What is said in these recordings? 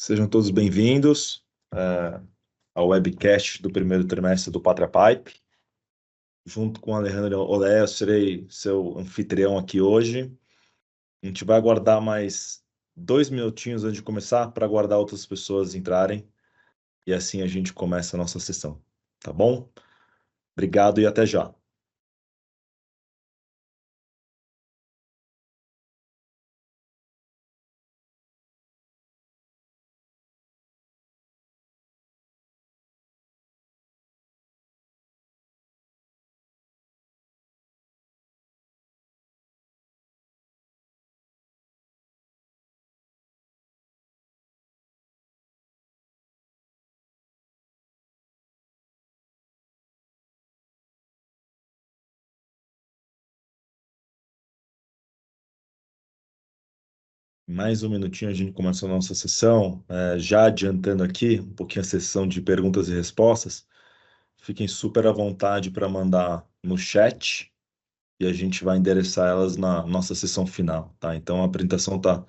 Sejam todos bem-vindos ao webcast do primeiro trimestre do Pátria Pipe. Junto com o Alejandro Olé, eu serei seu anfitrião aqui hoje. A gente vai aguardar mais 2 minutinhos antes de começar para aguardar outras pessoas entrarem e assim a gente começa a nossa sessão, tá bom? Obrigado e até já. Mais um minutinho a gente começa a nossa sessão. Já adiantando aqui um pouquinho a sessão de perguntas e respostas. Fiquem super à vontade para mandar no chat e a gente vai endereçar elas na nossa sessão final, tá? Então a apresentação está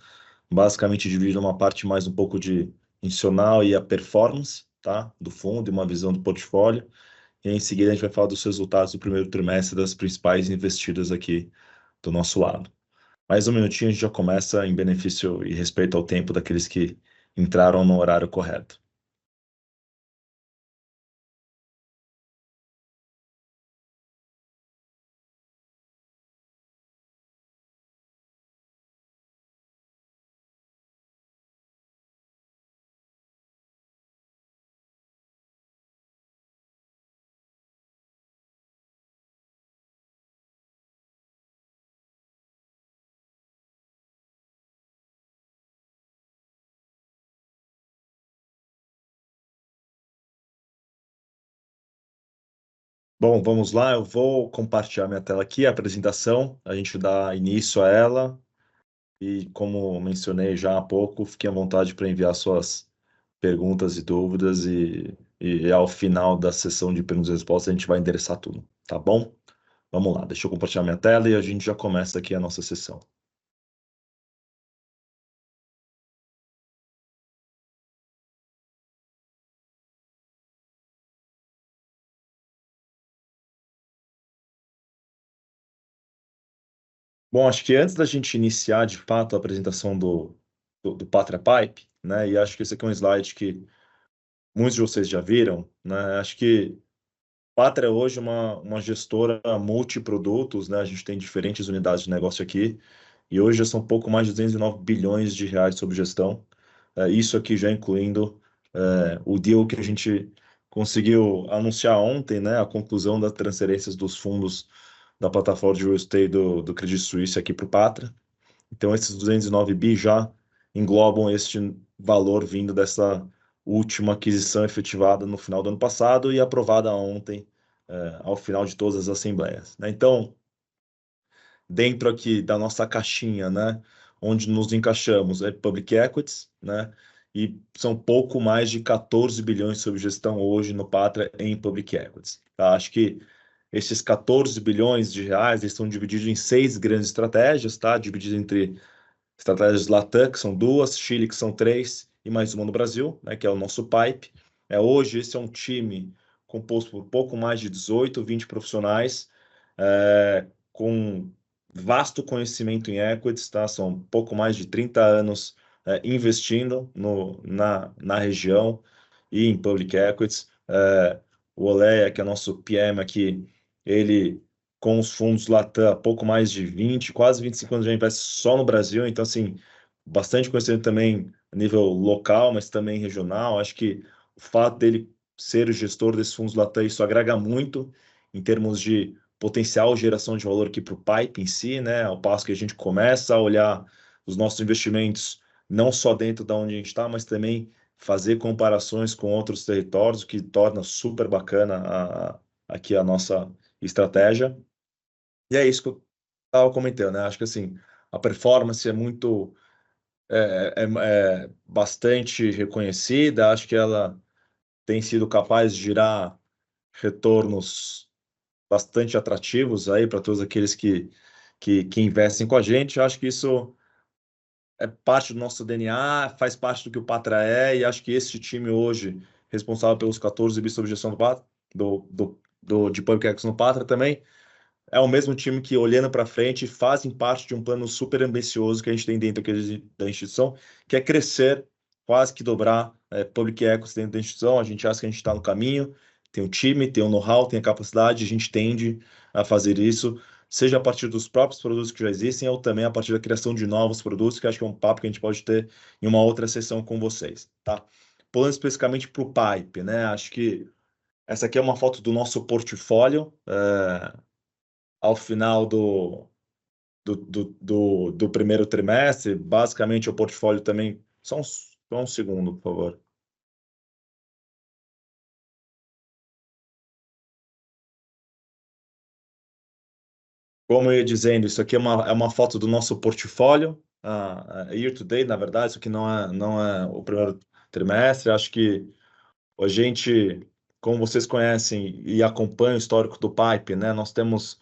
basicamente dividida em uma parte mais um pouco de institucional e a performance, tá? Do fundo e uma visão do portfólio. E em seguida a gente vai falar dos resultados do primeiro trimestre das principais investidas aqui do nosso lado. Mais um minutinho a gente já começa em benefício e respeito ao tempo daqueles que entraram no horário correto. Bom, vamos lá. Eu vou compartilhar minha tela aqui, a apresentação. A gente dá início a ela. E como mencionei já há pouco, fique à vontade para enviar suas perguntas e dúvidas e ao final da sessão de perguntas e respostas a gente vai endereçar tudo, tá bom? Vamos lá, deixa eu compartilhar minha tela e a gente já começa aqui a nossa sessão. Bom, acho que antes da gente iniciar de fato a apresentação do Pátria Pipe, né, e acho que esse aqui é um slide que muitos de vocês já viram, né, acho que Pátria hoje é uma gestora multiprodutos, né, a gente tem diferentes unidades de negócio aqui, e hoje já são um pouco mais de 209 bilhões de reais sob gestão. Isso aqui já incluindo o deal que a gente conseguiu anunciar ontem, né, a conclusão das transferências dos fundos da plataforma de real estate do Credit Suisse aqui para o Pátria. Então, esses 209 bi já englobam este valor vindo dessa última aquisição efetivada no final do ano passado e aprovada ontem, ao final de todas as assembleias, né? Então, dentro aqui da nossa caixinha, né, onde nos encaixamos é Public Equities, né, e são pouco mais de 14 bilhões sob gestão hoje no Pátria em Public Equities, tá? Acho que esses 14 bilhões de reais eles estão divididos em 6 grandes estratégias, tá? Divididos entre estratégias Latam, que são 2, Chile, que são 3, e mais uma no Brasil, né, que é o nosso PIPE. Hoje, esse é um time composto por pouco mais de 18, 20 profissionais, com vasto conhecimento em equities, tá? São pouco mais de 30 anos investindo na região e em public equities. O Oleia, que é nosso PM aqui, ele com os fundos Latam, há pouco mais de 20, quase 25 anos já investe só no Brasil, então assim, bastante conhecimento também a nível local, mas também regional. Acho que o fato dele ser o gestor desses fundos Latam, isso agrega muito em termos de potencial geração de valor aqui para o pipe em si, né? Ao passo que a gente começa a olhar os nossos investimentos não só dentro da onde a gente está, mas também fazer comparações com outros territórios, o que torna super bacana aqui a nossa estratégia. E é isso que eu estava comentando, né? Acho que assim, a performance é muito, bastante reconhecida, acho que ela tem sido capaz de gerar retornos bastante atrativos aí para todos aqueles que investem com a gente. Eu acho que isso é parte do nosso DNA, faz parte do que o Patra é, e acho que esse time hoje, responsável pelos 14 bis sob gestão do Patra, de Public Equity no Patra também, é o mesmo time que, olhando para frente, fazem parte de um plano super ambicioso que a gente tem dentro aqui da instituição, que é crescer, quase que dobrar Public Equity dentro da instituição. A gente acha que a gente está no caminho, tem o time, tem o know-how, tem a capacidade, a gente tende a fazer isso, seja a partir dos próprios produtos que já existem, ou também a partir da criação de novos produtos, que acho que é um papo que a gente pode ter em uma outra sessão com vocês, tá? Pulando especificamente para o Pipe, né? Acho que essa aqui é uma foto do nosso portfólio, ao final do primeiro trimestre. Basicamente, o portfólio também. Só um segundo, por favor. Como eu ia dizendo, isso aqui é uma foto do nosso portfólio, year to date, na verdade, isso aqui não é o primeiro trimestre. Acho que a gente, como vocês conhecem e acompanham o histórico do Pipe, né, nós temos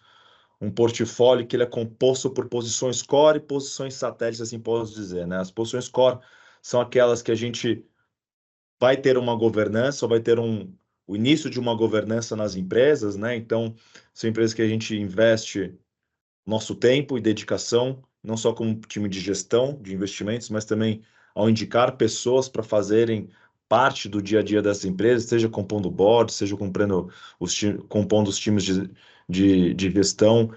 um portfólio que ele é composto por posições core e posições satélites, assim posso dizer, né? As posições core são aquelas que a gente vai ter uma governança, ou vai ter o início de uma governança nas empresas, né? Então, são empresas que a gente investe nosso tempo e dedicação, não só como time de gestão de investimentos, mas também ao indicar pessoas para fazerem parte do dia a dia dessas empresas, seja compondo o board, seja compondo os times de gestão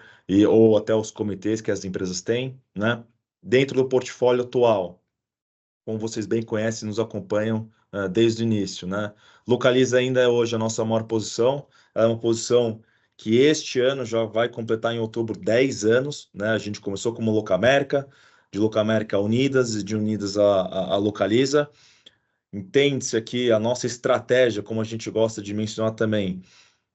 ou até os comitês que as empresas têm, né? Dentro do portfólio atual, como vocês bem conhecem, nos acompanham desde o início, né? Localiza ainda é hoje a nossa maior posição, é uma posição que este ano já vai completar em outubro 10 anos, né? A gente começou como Locamérica, de Locamérica a Unidas e de Unidas a Localiza. Entende-se aqui a nossa estratégia, como a gente gosta de mencionar também.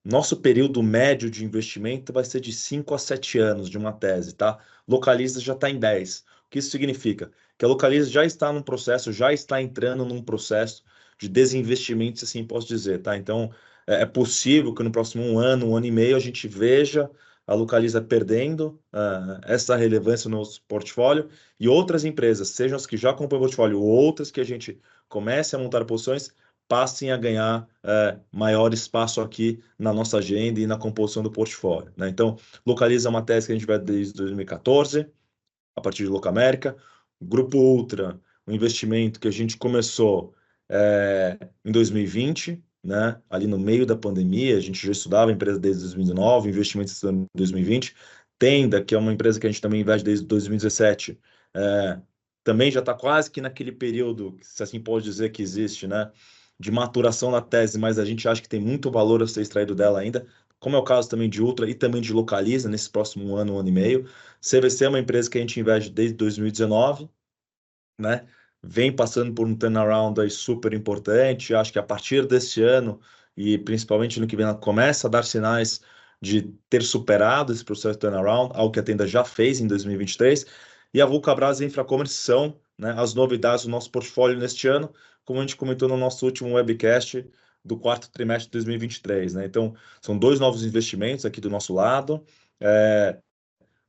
Nosso período médio de investimento vai ser de 5 a 7 anos de uma tese, tá? Localiza já está em 10. O que isso significa? Que a Localiza já está num processo, já está entrando num processo de desinvestimento, se assim posso dizer, tá? Então, é possível que no próximo um ano e meio, a gente veja a Localiza perdendo essa relevância no nosso portfólio e outras empresas, sejam as que já compõem o portfólio ou outras que a gente comece a montar posições, passem a ganhar maior espaço aqui na nossa agenda e na composição do portfólio, né? Então, Localiza é uma tese que a gente vai desde 2014, a partir de Locamérica. Grupo Ultra, um investimento que a gente começou em 2020, né? Ali no meio da pandemia, a gente já estudava a empresa desde 2019, investimentos em 2020. Tenda, que é uma empresa que a gente também investe desde 2017, também já está quase que naquele período, se assim pode dizer que existe, né? De maturação da tese, mas a gente acha que tem muito valor a ser extraído dela ainda, como é o caso também de Ultra e também de Localiza, nesse próximo ano, um ano e meio. CVC é uma empresa que a gente investe desde 2019, né? Vem passando por um turnaround aí super importante. Acho que a partir desse ano, e principalmente no que vem, ela começa a dar sinais de ter superado esse processo de turnaround, algo que a Tenda já fez em 2023. E a Vulcabras e a Infracommerce são, né, as novidades do nosso portfólio neste ano, como a gente comentou no nosso último webcast do quarto trimestre de 2023, né? Então, são dois novos investimentos aqui do nosso lado.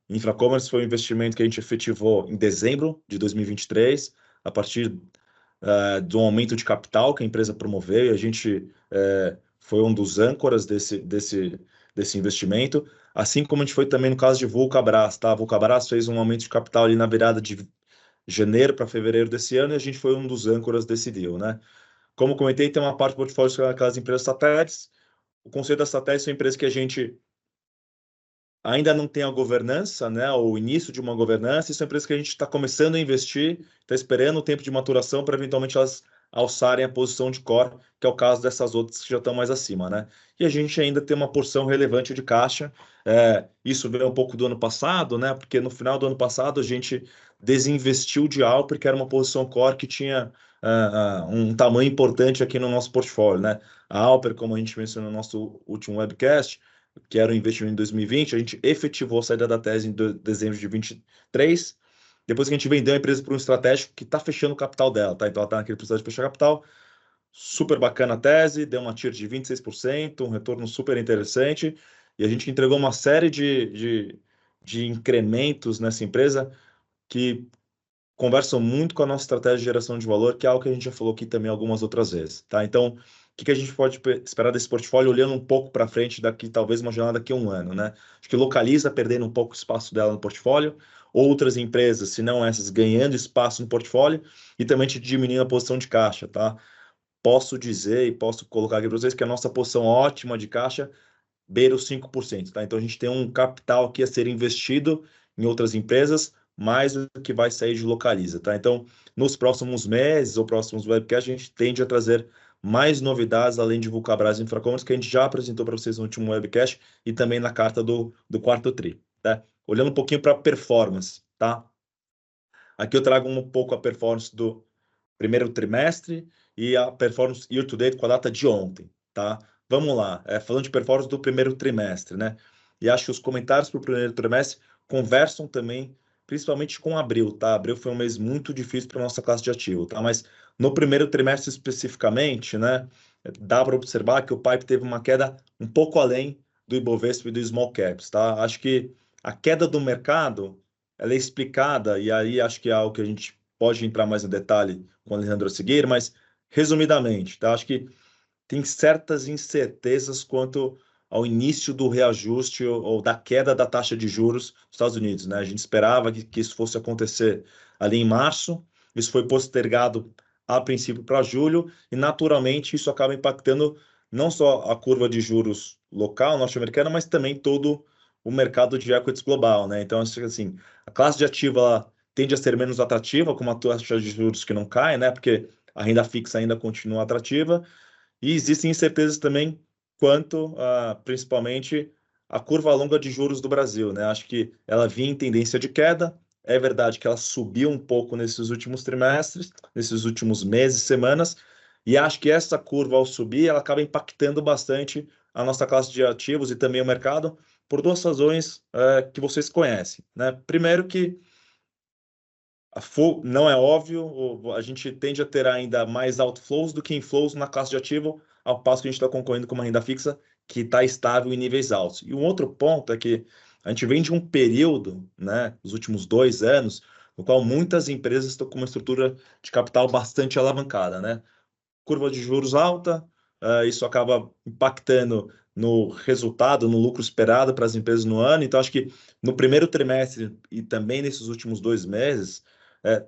Infracommerce foi um investimento que a gente efetivou em dezembro de 2023, a partir do aumento de capital que a empresa promoveu, e a gente foi um dos âncoras desse investimento, assim como a gente foi também no caso de Vulcabras, tá? A Vulcabras fez um aumento de capital ali na virada de janeiro para fevereiro desse ano, e a gente foi um dos âncoras desse deal, né? Como comentei, tem uma parte do portfólio que é aquelas empresas satélites. O conceito das satélites são empresas que a gente ainda não tem a governança, né, o início de uma governança, e são empresas que a gente está começando a investir, está esperando o tempo de maturação para eventualmente elas alçarem a posição de core, que é o caso dessas outras que já estão mais acima, né? E a gente ainda tem uma porção relevante de caixa. Isso veio um pouco do ano passado, né? Porque no final do ano passado a gente desinvestiu de Alper, que era uma posição core que tinha um tamanho importante aqui no nosso portfólio, né? A Alper, como a gente mencionou no nosso último webcast, que era um investimento em 2020, a gente efetivou a saída da tese em dezembro de 23, depois que a gente vendeu a empresa para um estratégico que está fechando o capital dela, tá? Então ela está naquele processo de fechar capital, super bacana a tese, deu uma TIR de 26%, um retorno super interessante, e a gente entregou uma série de incrementos nessa empresa que conversam muito com a nossa estratégia de geração de valor, que é algo que a gente já falou aqui também algumas outras vezes, tá? Então, o que a gente pode esperar desse portfólio olhando um pouco para frente daqui, talvez uma jornada daqui a um ano, né? Acho que Localiza perdendo um pouco o espaço dela no portfólio, outras empresas, se não essas, ganhando espaço no portfólio e também te diminuindo a posição de caixa, tá? Posso dizer e posso colocar aqui para vocês que a nossa posição ótima de caixa beira os 5%, tá? Então a gente tem um capital aqui a ser investido em outras empresas, mais o que vai sair de Localiza, tá? Então, nos próximos meses ou próximos webcasts, a gente tende a trazer mais novidades além de Vulcabras e Infracommerce, que a gente já apresentou para vocês no último webcast e também na carta do quarto tri, tá? Olhando um pouquinho para performance, tá? Aqui eu trago um pouco a performance do primeiro trimestre e a performance year to date com a data de ontem, tá? Vamos lá, falando de performance do primeiro trimestre, né? E acho que os comentários para o primeiro trimestre conversam também, principalmente com abril, tá? Abril foi um mês muito difícil para a nossa classe de ativo, tá? Mas no primeiro trimestre especificamente, né? Dá para observar que o PIPE teve uma queda um pouco além do Ibovespa e do Small Caps, tá? Acho que a queda do mercado, ela é explicada, e aí acho que é algo que a gente pode entrar mais no detalhe com o Alejandro a seguir, mas resumidamente, tá? Acho que tem certas incertezas quanto ao início do reajuste ou da queda da taxa de juros dos Estados Unidos, né? A gente esperava que isso fosse acontecer ali em março, isso foi postergado a princípio para julho, e naturalmente isso acaba impactando não só a curva de juros local norte-americana, mas também todo o mercado de equities global, né? Então, assim, a classe de ativo ela tende a ser menos atrativa, com uma taxa de juros que não cai, né? Porque a renda fixa ainda continua atrativa, e existem incertezas também quanto, principalmente, a curva longa de juros do Brasil, né? Acho que ela vinha em tendência de queda. É verdade que ela subiu um pouco nesses últimos trimestres, nesses últimos meses, semanas, e acho que essa curva, ao subir, ela acaba impactando bastante a nossa classe de ativos e também o mercado, por duas razões, que vocês conhecem, né? Primeiro que não é óbvio, a gente tende a ter ainda mais outflows do que inflows na classe de ativo, ao passo que a gente está concorrendo com uma renda fixa que está estável em níveis altos. E um outro ponto é que a gente vem de um período, né, os últimos 2 anos, no qual muitas empresas estão com uma estrutura de capital bastante alavancada, né? Curva de juros alta, isso acaba impactando no resultado, no lucro esperado para as empresas no ano. Então, acho que no primeiro trimestre e também nesses últimos 2 meses,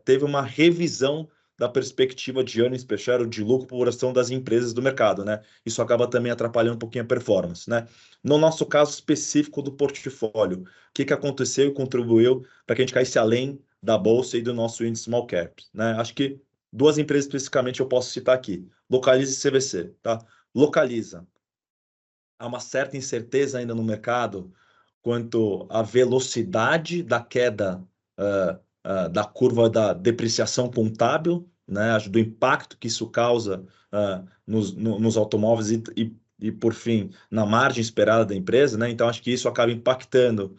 teve uma revisão da perspectiva de earnings per share, ou de lucro por ação das empresas do mercado, né? Isso acaba também atrapalhando um pouquinho a performance, né? No nosso caso específico do portfólio, o que aconteceu e contribuiu para que a gente caísse além da bolsa e do nosso índice small caps, né? Acho que duas empresas especificamente eu posso citar aqui, Localiza e CVC, tá? Localiza. Há uma certa incerteza ainda no mercado quanto à velocidade da queda da curva da depreciação contábil, né? Do impacto que isso causa nos automóveis e, por fim, na margem esperada da empresa, né? Então, acho que isso acaba impactando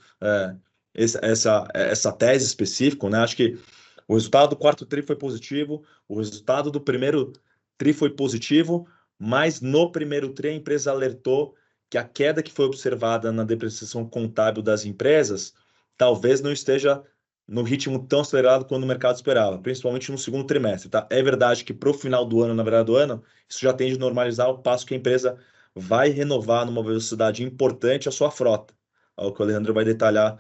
essa tese específica, né? Acho que o resultado do quarto tri foi positivo, o resultado do primeiro tri foi positivo, mas no primeiro tri a empresa alertou que a queda que foi observada na depreciação contábil das empresas talvez não esteja no ritmo tão acelerado quanto o mercado esperava, principalmente no segundo trimestre, tá? É verdade que para o final do ano, na verdade do ano, isso já tende a normalizar ao passo que a empresa vai renovar numa velocidade importante a sua frota, o que o Alejandro vai detalhar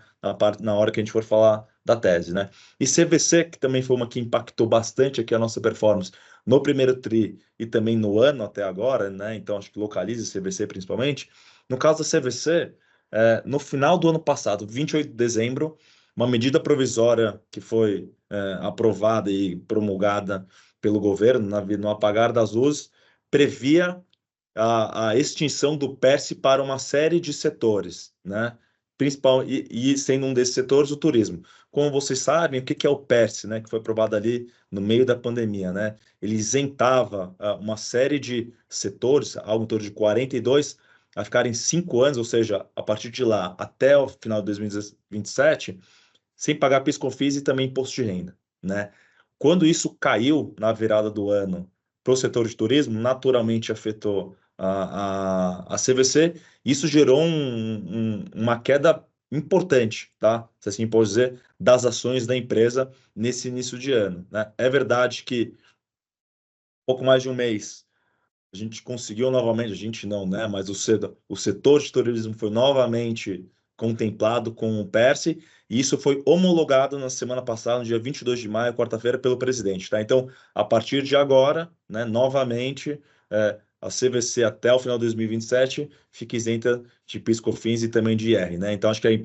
na hora que a gente for falar da tese, né? E CVC, que também foi uma que impactou bastante aqui a nossa performance no primeiro tri e também no ano até agora, né? Então, acho que localize CVC principalmente. No caso da CVC, no final do ano passado, 28 de dezembro, uma medida provisória que foi aprovada e promulgada pelo governo no apagar das luzes previa a extinção do PERSE para uma série de setores, né? Principal e sendo um desses setores o turismo. Como vocês sabem, o que é o PERSE, né? Que foi aprovado ali no meio da pandemia, né? Ele isentava uma série de setores, algo em torno de 42, a ficarem 5 anos, ou seja, a partir de lá até o final de 2027, sem pagar PIS/COFINS e também imposto de renda, né? Quando isso caiu na virada do ano para o setor de turismo, naturalmente afetou a CVC. Isso gerou uma queda importante, tá? Se assim pode dizer, das ações da empresa nesse início de ano, né? É verdade que pouco mais de um mês a gente conseguiu novamente, a gente não, né? Mas o setor de turismo foi novamente contemplado com o PERSE, e isso foi homologado na semana passada, no dia 22 de maio, quarta-feira, pelo presidente, tá? Então, a partir de agora, né, novamente, a CVC até o final de 2027 fica isenta de PIS/COFINS e também de IR, né? Então, acho que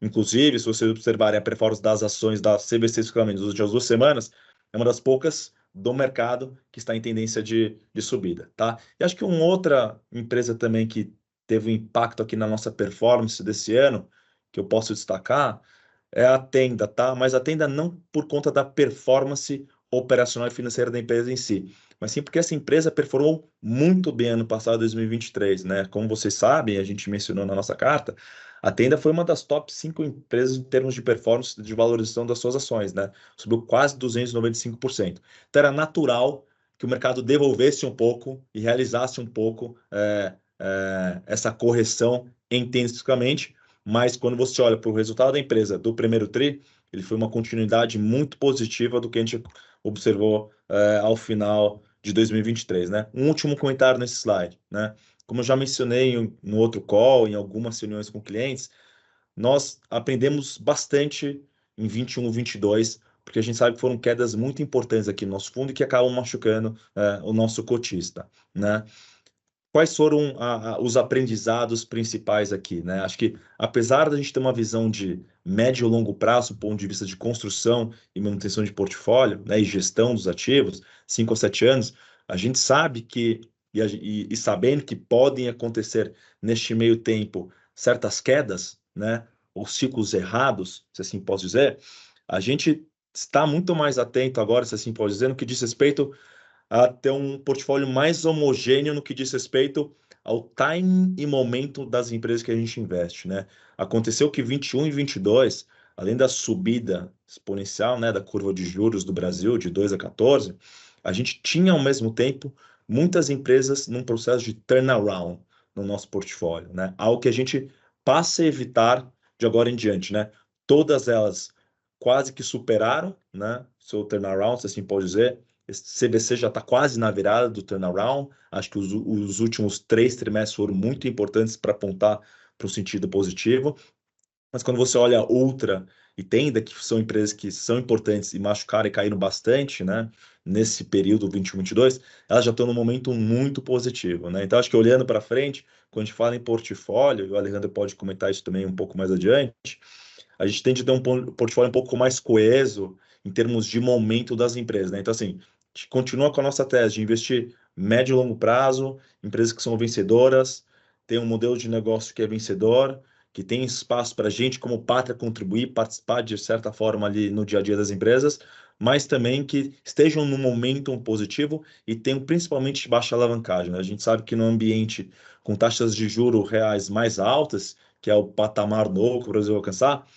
inclusive, se vocês observarem a performance das ações da CVC, especificamente, nas últimas 2 semanas, é uma das poucas do mercado que está em tendência de subida, tá? E acho que uma outra empresa também que teve um impacto aqui na nossa performance desse ano, que eu posso destacar, é a Tenda, tá? Mas a Tenda não por conta da performance operacional e financeira da empresa em si, mas sim porque essa empresa performou muito bem ano passado, 2023, né? Como vocês sabem, a gente mencionou na nossa carta, a Tenda foi uma das top 5 empresas em termos de performance de valorização das suas ações, né? Subiu quase 295%. Então era natural que o mercado devolvesse um pouco e realizasse um pouco essa correção intensivamente, mas quando você olha para o resultado da empresa do primeiro TRI, ele foi uma continuidade muito positiva do que a gente observou ao final de 2023, né? Um último comentário nesse slide, né? Como eu já mencionei no outro call, em algumas reuniões com clientes, nós aprendemos bastante em 21 e 22, porque a gente sabe que foram quedas muito importantes aqui no nosso fundo e que acabam machucando o nosso cotista, né? Quais foram os aprendizados principais aqui, né? Acho que, apesar da gente ter uma visão de médio e longo prazo, do ponto de vista de construção e manutenção de portfólio, né, e gestão dos ativos, 5 ou 7 anos, a gente sabe que, e sabendo que podem acontecer neste meio tempo certas quedas, né, ou ciclos errados, se assim posso dizer, a gente está muito mais atento agora, se assim posso dizer, no que diz respeito a ter um portfólio mais homogêneo no que diz respeito ao time e momento das empresas que a gente investe, né? Aconteceu que 21 e 22, além da subida exponencial, né, da curva de juros do Brasil de 2 a 14, a gente tinha ao mesmo tempo muitas empresas num processo de turnaround no nosso portfólio, né? Algo que a gente passa a evitar de agora em diante, né? Todas elas quase que superaram, né, seu turnaround, se assim pode dizer. Esse CVC já está quase na virada do turnaround. Acho que os últimos 3 trimestres foram muito importantes para apontar para o sentido positivo. Mas quando você olha Ultra e Tenda, que são empresas que são importantes e machucaram e caíram bastante, né, nesse período 21, 22, elas já estão num momento muito positivo, né? Então, acho que olhando para frente, quando a gente fala em portfólio, e o Alejandro pode comentar isso também um pouco mais adiante, a gente tende a ter um portfólio um pouco mais coeso em termos de momento das empresas, né? Então, assim, a gente continua com a nossa tese de investir médio e longo prazo, empresas que são vencedoras, tem um modelo de negócio que é vencedor, que tem espaço para a gente, como Pátria, contribuir, participar de certa forma ali no dia a dia das empresas, mas também que estejam num momento positivo e tenham principalmente baixa alavancagem, né? A gente sabe que no ambiente com taxas de juros reais mais altas, que é o patamar novo que o Brasil vai alcançar,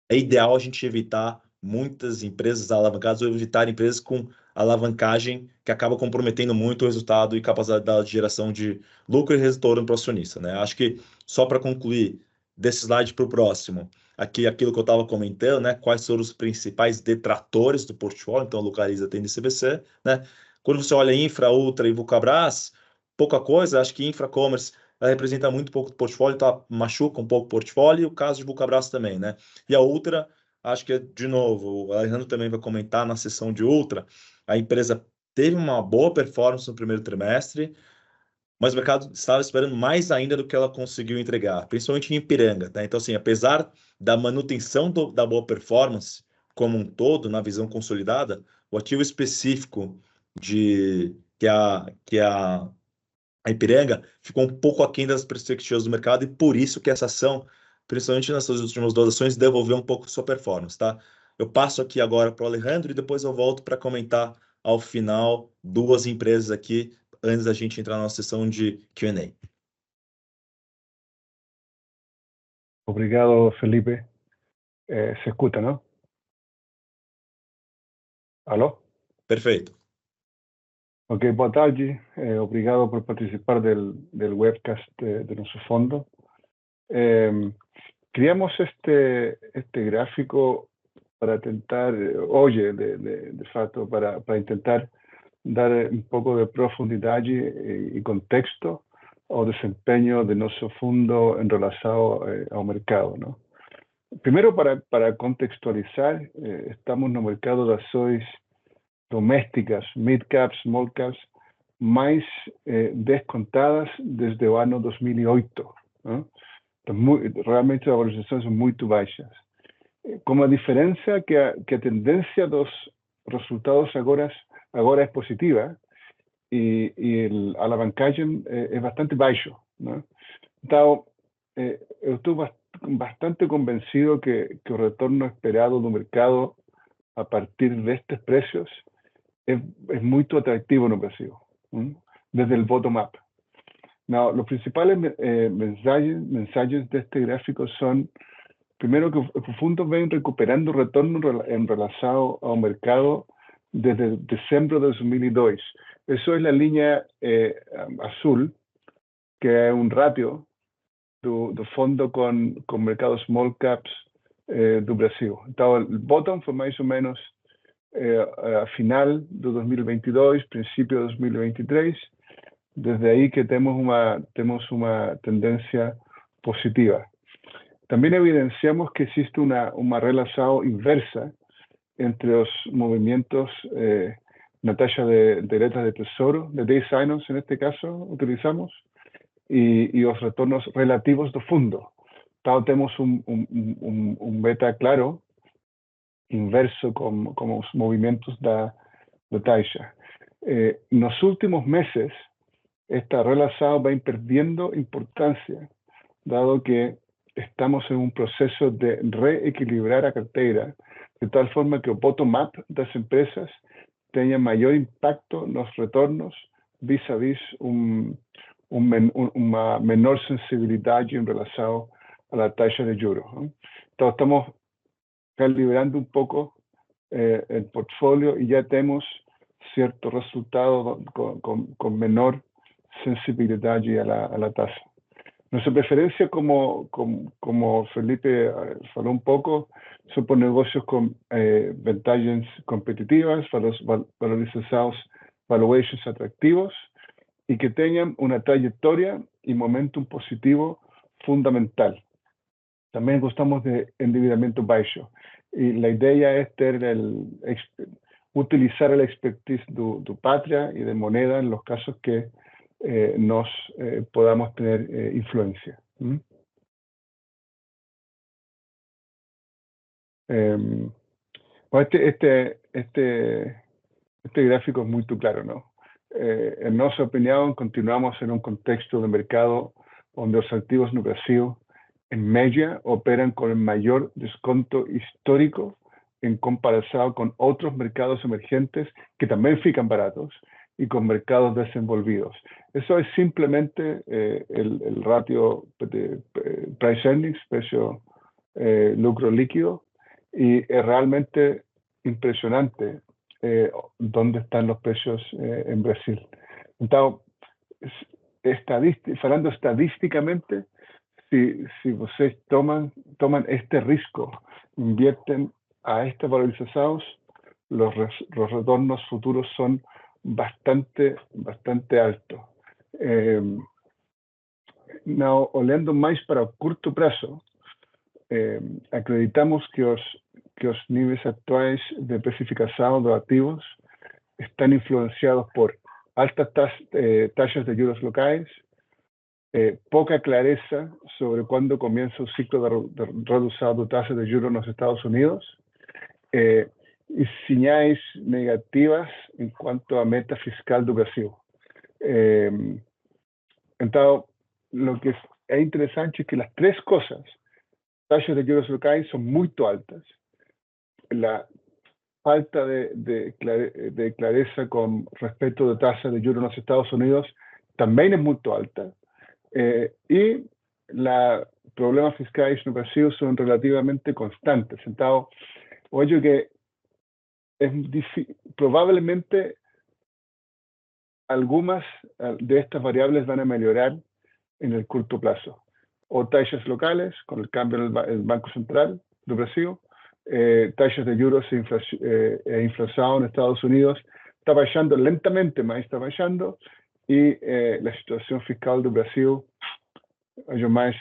é ideal a gente evitar muitas empresas alavancadas ou evitar empresas com alavancagem que acaba comprometendo muito o resultado e capacidade de geração de lucro e retorno para o acionista, né? Acho que só para concluir desse slide para o próximo, aqui aquilo que eu estava comentando, né? Quais foram os principais detratores do portfólio? Então, Localiza, tem CVC, né? Quando você olha Infra, Ultra e Vulcabras, pouca coisa, acho que Infra Commerce representa muito pouco do portfólio, tá? Machuca um pouco o portfólio, e o caso de Vulcabras também, né? E a Ultra, acho que, de novo, o Alejandro também vai comentar na sessão de Ultra, a empresa teve uma boa performance no primeiro trimestre, mas o mercado estava esperando mais ainda do que ela conseguiu entregar, principalmente em Ipiranga, tá? Então, assim, apesar da manutenção da boa performance como um todo, na visão consolidada, o ativo específico de que a Ipiranga ficou um pouco aquém das perspectivas do mercado e por isso que essa ação, principalmente nessas últimas 2 ações, devolveu um pouco sua performance, tá? Eu passo aqui agora para o Alejandro e depois eu volto para comentar ao final 2 empresas aqui, antes da gente entrar na sessão de Q&A. Obrigado, Felipe. Se escuta, ¿no? Alô? Perfeito. Ok, boa tarde. Obrigado por participar del webcast de nosso fundo. Creamos este gráfico para tentar, de fato, para intentar dar un pouco de profundidade e contexto ao desempenho de nosso fundo em relação ao mercado, não? Primeiro, para contextualizar, estamos no mercado de ações domésticas, mid-caps, small-caps, mais descontadas desde o ano 2008. Não? Então, realmente as valorizações são muito baixas. Com a diferença que a tendência dos resultados agora é positiva e a alavancagem é bastante baixo. Não? Então, eu estou bastante convencido que o retorno esperado do mercado a partir destes preços é muito atrativo no Brasil, desde el bottom-up. Los principales mensajes de este gráfico son, primero, que los fondos ven recuperando retorno en relación al mercado desde diciembre de 2002. Eso es la línea azul, que es un ratio do fondo con mercados small caps do Brasil. Então, o bottom foi mais ou menos a final de 2022, princípio de 2023. Desde ahí que tenemos una tendencia positiva. También evidenciamos que existe una relación inversa entre los movimientos, la tasa de letras de tesoro, de Day Finance en este caso utilizamos, y los retornos relativos de fondo. Entonces tenemos un beta claro, inverso como los movimientos de taxa. En los últimos meses, esta relación va perdiendo importancia, dado que estamos en un proceso de reequilibrar a carteira, de tal forma que el bottom-up de las empresas tenga mayor impacto en los retornos vis-a-vis una menor sensibilidad en relación a la tasa de juros, ¿no? Entonces estamos calibrando un poco el portfolio y ya tenemos ciertos resultados con menor sensibilidad a la tasa. Nuestra preferencia, como Felipe faló un poco, son por negocios con ventajas competitivas, valorizados, valuations atractivos y que tengan una trayectoria y momentum positivo fundamental. También gustamos de endeudamiento bajo. Y la idea es utilizar el expertise de Patria y de Moneda en los casos que nos podamos tener influencia. Este gráfico es muy claro, ¿no? En nuestra opinión, continuamos en un contexto de mercado donde los activos no Brasil, en media, operan con el mayor desconto histórico en comparación con otros mercados emergentes que también fican baratos y con mercados desenvolvidos. Eso es simplemente el ratio de price earnings, precio lucro líquido, y es realmente impresionante dónde están los precios en Brasil. Entonces, hablando estadísticamente, si ustedes toman este riesgo, invierten a estas valorizaciones, los retornos futuros son bastante altos. Olhando más para el corto plazo, acreditamos que los niveles actuales de especificación de activos están influenciados por altas tasas de juros locales, poca clareza sobre cuándo comienza el ciclo de reducción de tasas de juros en los Estados Unidos, y señales negativas en cuanto a meta fiscal de Brasil. Entonces, lo que es interesante es que las tres cosas, tasas de juros locales son muy altas, la falta de clareza con respecto de tasas de juros en los Estados Unidos también es muy alta, y los problemas fiscales en Brasil son relativamente constantes. Entonces, oye que probablemente algunas de estas variables van a mejorar en el corto plazo. ou taxas locais, com o câmbio do Banco Central do Brasil, taxas de juros e inflação nos Estados Unidos está baixando lentamente, mas está baixando, e a situação fiscal do Brasil é mais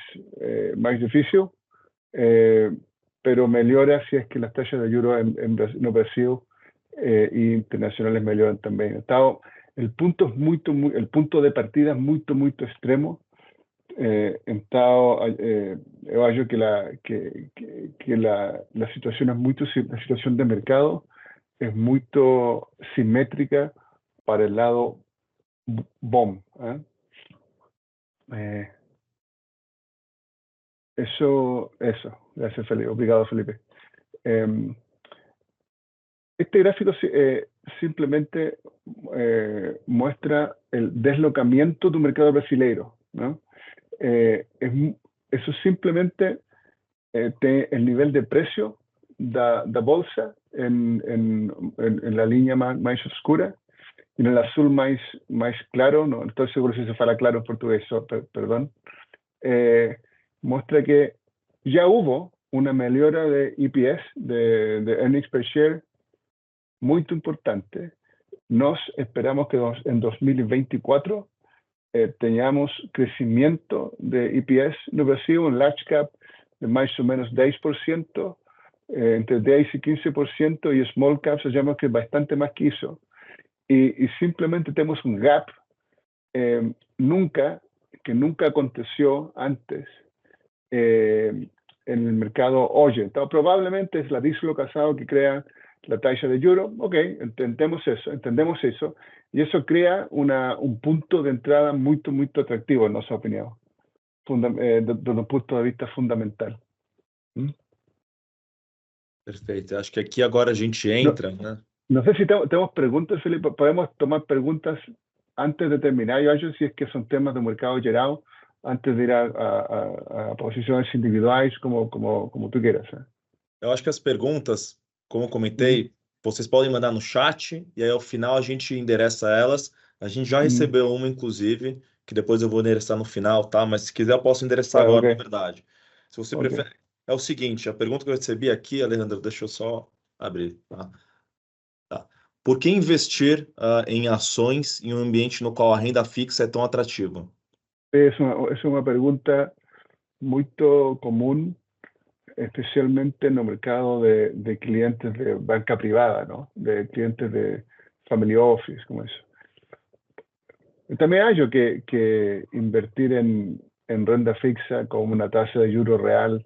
difícil, pero melhora se é que as taxas de juros no Brasil e internacionales melhoram também. Então, o ponto de partida é muito extremo. Então, eu acho que a situação de mercado é muito simétrica para o lado bom. Eso. Gracias, Felipe. Obrigado, Felipe. Este gráfico simplemente muestra el deslocamiento del mercado brasileiro, ¿no? Eso simplemente el nivel de precio da bolsa en la línea más oscura, y en el azul más claro, no estoy seguro si se fala claro en portugués, perdón, muestra que ya hubo una mejora de EPS, de earnings per share, muy importante. Nos esperamos que en 2024 tengamos crecimiento de EPS en Brasil, un large cap de más o menos 10%, entre 10 y 15%, y small cap se llama que es bastante más que eso. Y simplemente tenemos un gap que nunca aconteció antes en el mercado hoy. Entonces, probablemente es la dislocación que crea la tasa de juros. Ok, entendemos eso, y eso crea un punto de entrada muy atractivo, en nuestra opinión, desde un punto de vista fundamental. Perfeito. Acho que aqui agora a gente entra, né? No sé si tenemos preguntas, Felipe. Podemos tomar preguntas antes de terminar. Yo acho si es que son temas de mercado geral, antes de ir a posições individuais, como tu queiras. Eu acho que as perguntas, como eu comentei, vocês podem mandar no chat, e aí ao final a gente endereça elas. A gente já recebeu uma, inclusive, que depois eu vou endereçar no final, tá? Mas se quiser eu posso endereçar agora, okay. na verdade. Se você prefere... É o seguinte, a pergunta que eu recebi aqui, Alejandro, deixa eu só abrir, tá? Por que investir em ações em um ambiente no qual a renda fixa é tão atrativa? É uma pergunta muito comum, especialmente no mercado de clientes de banca privada, ¿no? De clientes de family office, como eso. Yo también acho que invertir en renta fixa con una tasa de juros real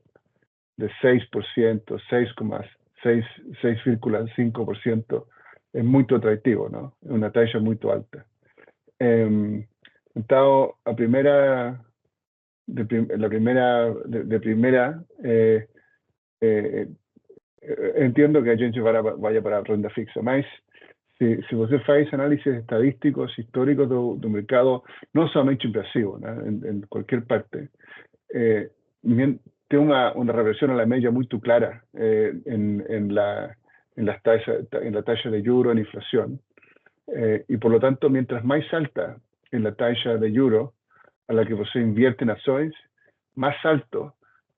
de 6%, 6,5% es muy atractivo, ¿no? Es una tasa muy alta. Entonces, entiendo que a gente vaya para renda fixa, mas se você faz análisis estadísticos, históricos do mercado, não somente em Brasil, né, em qualquer parte, tem uma reversão à média muito clara la taxa de juros, en inflación, y por lo tanto, mientras más alta es la tasa de juros a la que você invierte en acciones, más alto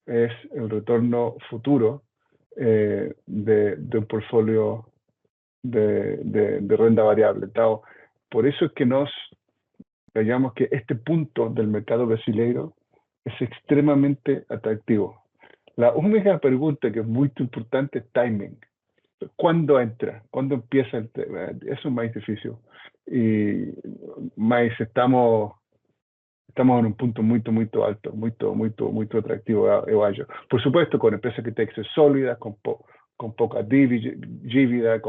es el retorno futuro de un portfolio de renta variable. Entonces, por eso es que nos veamos que este punto del mercado brasileiro es extremadamente atractivo. La única pregunta que es muy importante es timing. ¿Cuándo entra? ¿Cuándo empieza? Eso es más difícil. Y más estamos en un punto muy alto, muy atractivo, yo acho. Por supuesto, con empresas que tengan que ser sólidas, con poca dívida,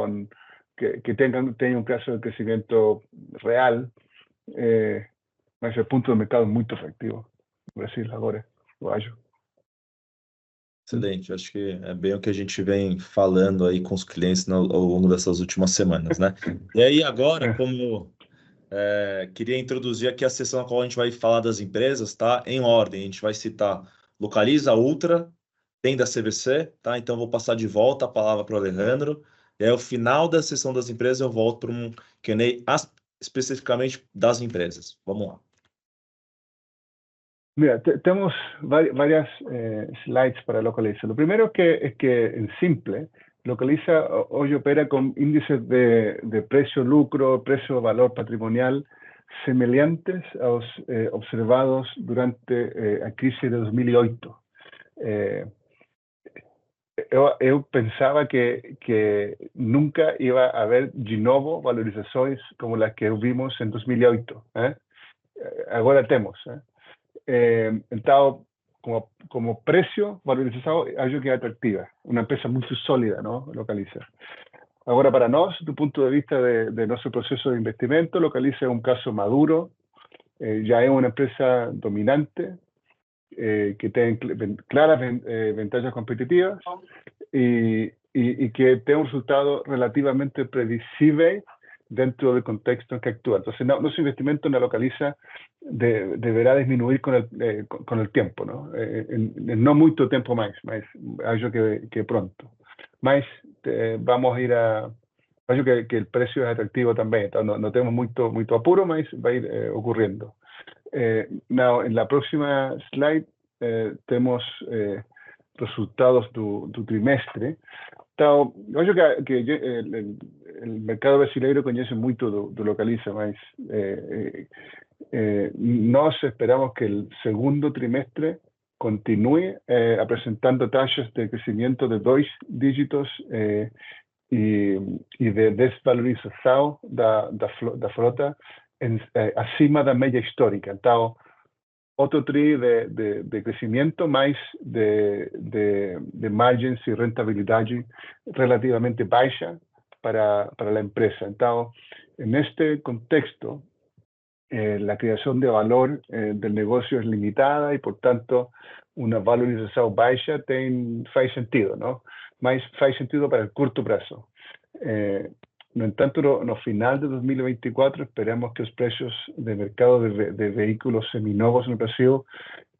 que tengan un caso de crecimiento real, mas el punto de mercado es muy atractivo. Brasil agora, eu acho. Excelente, acho que é bem o que a gente vem falando aí com os clientes ao longo dessas últimas semanas, né? E aí agora, como queria introduzir aqui a sessão na qual a gente vai falar das empresas, tá? Em ordem, a gente vai citar Localiza, Ultra, Tenda CVC, tá? Então vou passar de volta a palavra para o Alejandro, e aí ao final da sessão das empresas eu volto para um Q&A especificamente das empresas. Vamos lá. Mira, tenemos varias slides para Localiza. Lo primero es que en simple, Localiza hoy opera con índices de precio-lucro, precio-valor patrimonial semejantes a los observados durante la crisis de 2008. Eu pensava que nunca iba a haber de novo valorizações como las que vimos en 2008. Agora temos. Então, como precio valorizado, acho que es atractiva. Una empresa muy sólida, ¿no? Localiza. Ahora, para nosotros, desde el punto de vista de nuestro proceso de investimento, Localiza es un caso maduro, ya es una empresa dominante, que tiene claras ventajas competitivas y que tiene un resultado relativamente predecible dentro del contexto en que actúa. Entonces, nuestro investimento en la Localiza deberá disminuir con el tiempo, ¿no? No mucho tiempo más acho que pronto. Mas vamos a ir a... Acho que el precio es atractivo también, entonces no tenemos mucho apuro, mas va a ir ocurriendo. En la próxima slide tenemos resultados del trimestre. Então, eu acho que el mercado brasileiro conoce mucho de Localiza, mas nos esperamos que el segundo trimestre continúe presentando tasas de crecimiento de 2 dígitos y de desvalorización da frota acima da média histórica. Então, otro tri de crecimiento, más de margins y rentabilidad relativamente baja para la empresa. Entonces, en este contexto, la creación de valor del negocio es limitada y, por tanto, una valorización baja faz sentido, ¿no? Mas faz sentido para el corto plazo. No entanto, no final de 2024 esperamos que los precios de mercado de vehículos seminovos en el Brasil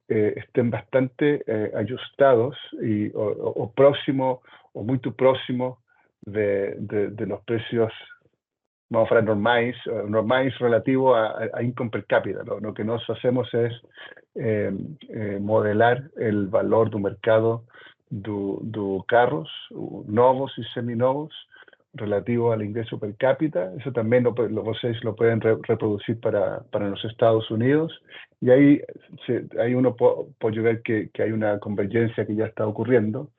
estén bastante ajustados o próximo o muy próximo de los precios, vamos a hablar normales relativo a income per cápita. Lo que nos hacemos es modelar el valor del mercado de carros novos y seminovos relativo al ingreso per cápita. Eso también ustedes lo pueden reproducir para los Estados Unidos, y ahí uno puede ver que hay una convergencia que ya está ocurriendo.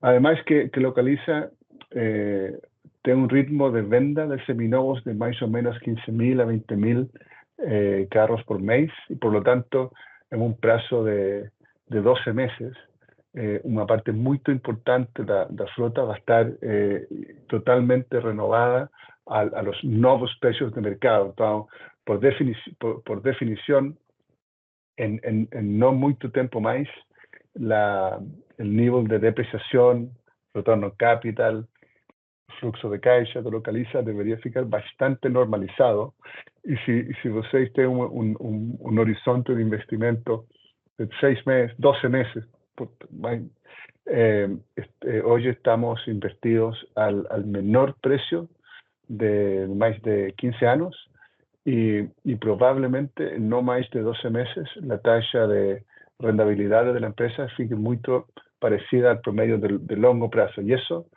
Además que Localiza tiene un ritmo de venta de seminovos de más o menos 15.000 a 20.000 carros por mes, y por lo tanto en un plazo de 12 meses una parte muy importante de la flota va a estar totalmente renovada a los nuevos precios de mercado. Entonces, por definición, en no mucho tiempo más, el nivel de depreciación, retorno capital, flujo de caixa de Localiza debería ficar bastante normalizado. Y si ustedes tienen un horizonte de investimento de 6 meses, 12 meses, hoy estamos invertidos al menor precio de más de 15 años, y probablemente en no más de 12 meses la tasa de rentabilidad de la empresa sigue muy parecida al promedio de largo plazo, y eso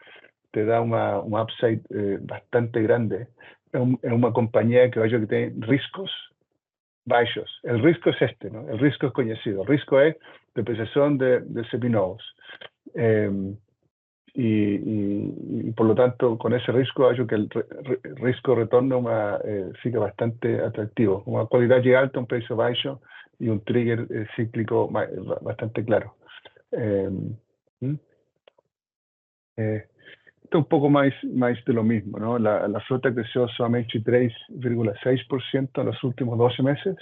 te da un upside bastante grande. Es una compañía que tiene riesgos bajos. El riesgo es ¿no? El riesgo es conocido. El riesgo es depreciación de seminovos. Y por lo tanto, con ese riesgo, que el riesgo retorno sigue bastante atractivo. Una calidad alta, un precio bajo y un trigger cíclico bastante claro. Esto es un poco más de lo mismo, ¿no? La flota creció solamente 3,6% en los últimos 12 meses.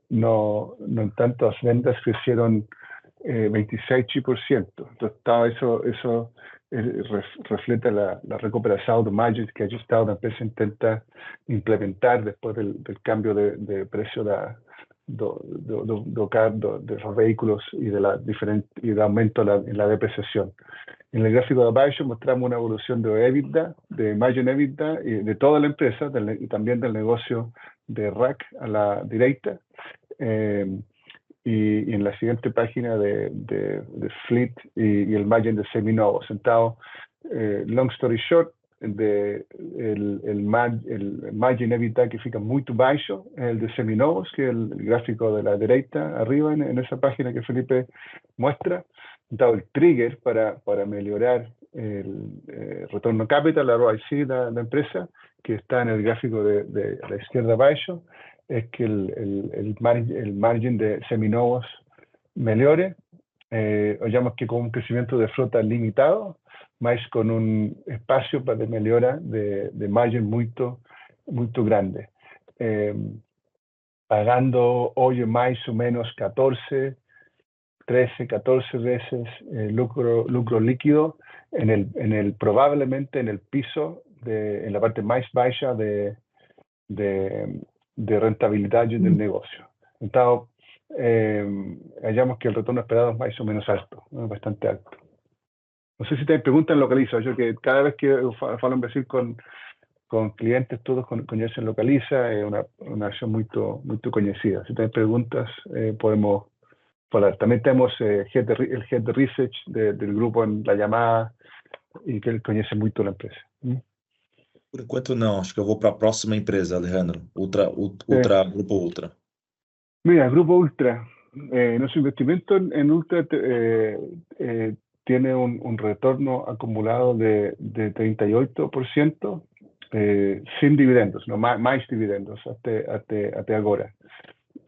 No en tanto las ventas crecieron 26%. Entonces, eso refleja la recuperación de margins que la empresa intenta implementar después del cambio de precio de los vehículos y de aumento en la depreciación. En el gráfico de abajo mostramos una evolución de EBITDA, de margin EBITDA, y de toda la empresa, y también del negocio de RAC a la derecha. y en la siguiente página de fleet y el margen de seminovos. Sentado, long story short, el margin EBITDA que fica muy baixo es el de seminovos, que es el gráfico de la derecha arriba en esa página que Felipe muestra. Dado el trigger para mejorar el retorno capital, la ROIC de la empresa, que está en el gráfico de la izquierda abajo, es que el margen de seminovos mejore, digamos que con un crecimiento de flota limitado, mas con un espacio para mejora de margen muy grande. Pagando hoy más o menos 14 veces lucro líquido probablemente en el piso, en la parte más baja de rentabilidad del negocio. Entonces, hallamos que el retorno esperado es más o menos alto, bastante alto. No sé si te preguntan Localiza. Yo que cada vez que falo en Brasil con clientes, todos conocen Localiza, es una acción muy conocida. Si tienes preguntas, podemos hablar. También tenemos el head de research del grupo en la llamada y que él conoce mucho la empresa. Por enquanto não, acho que eu vou para a próxima empresa, Alejandro. Grupo Ultra. Mira, Grupo Ultra, nuestro investimento en Ultra tiene un retorno acumulado de 38% sin dividendos, no más dividendos hasta ahora.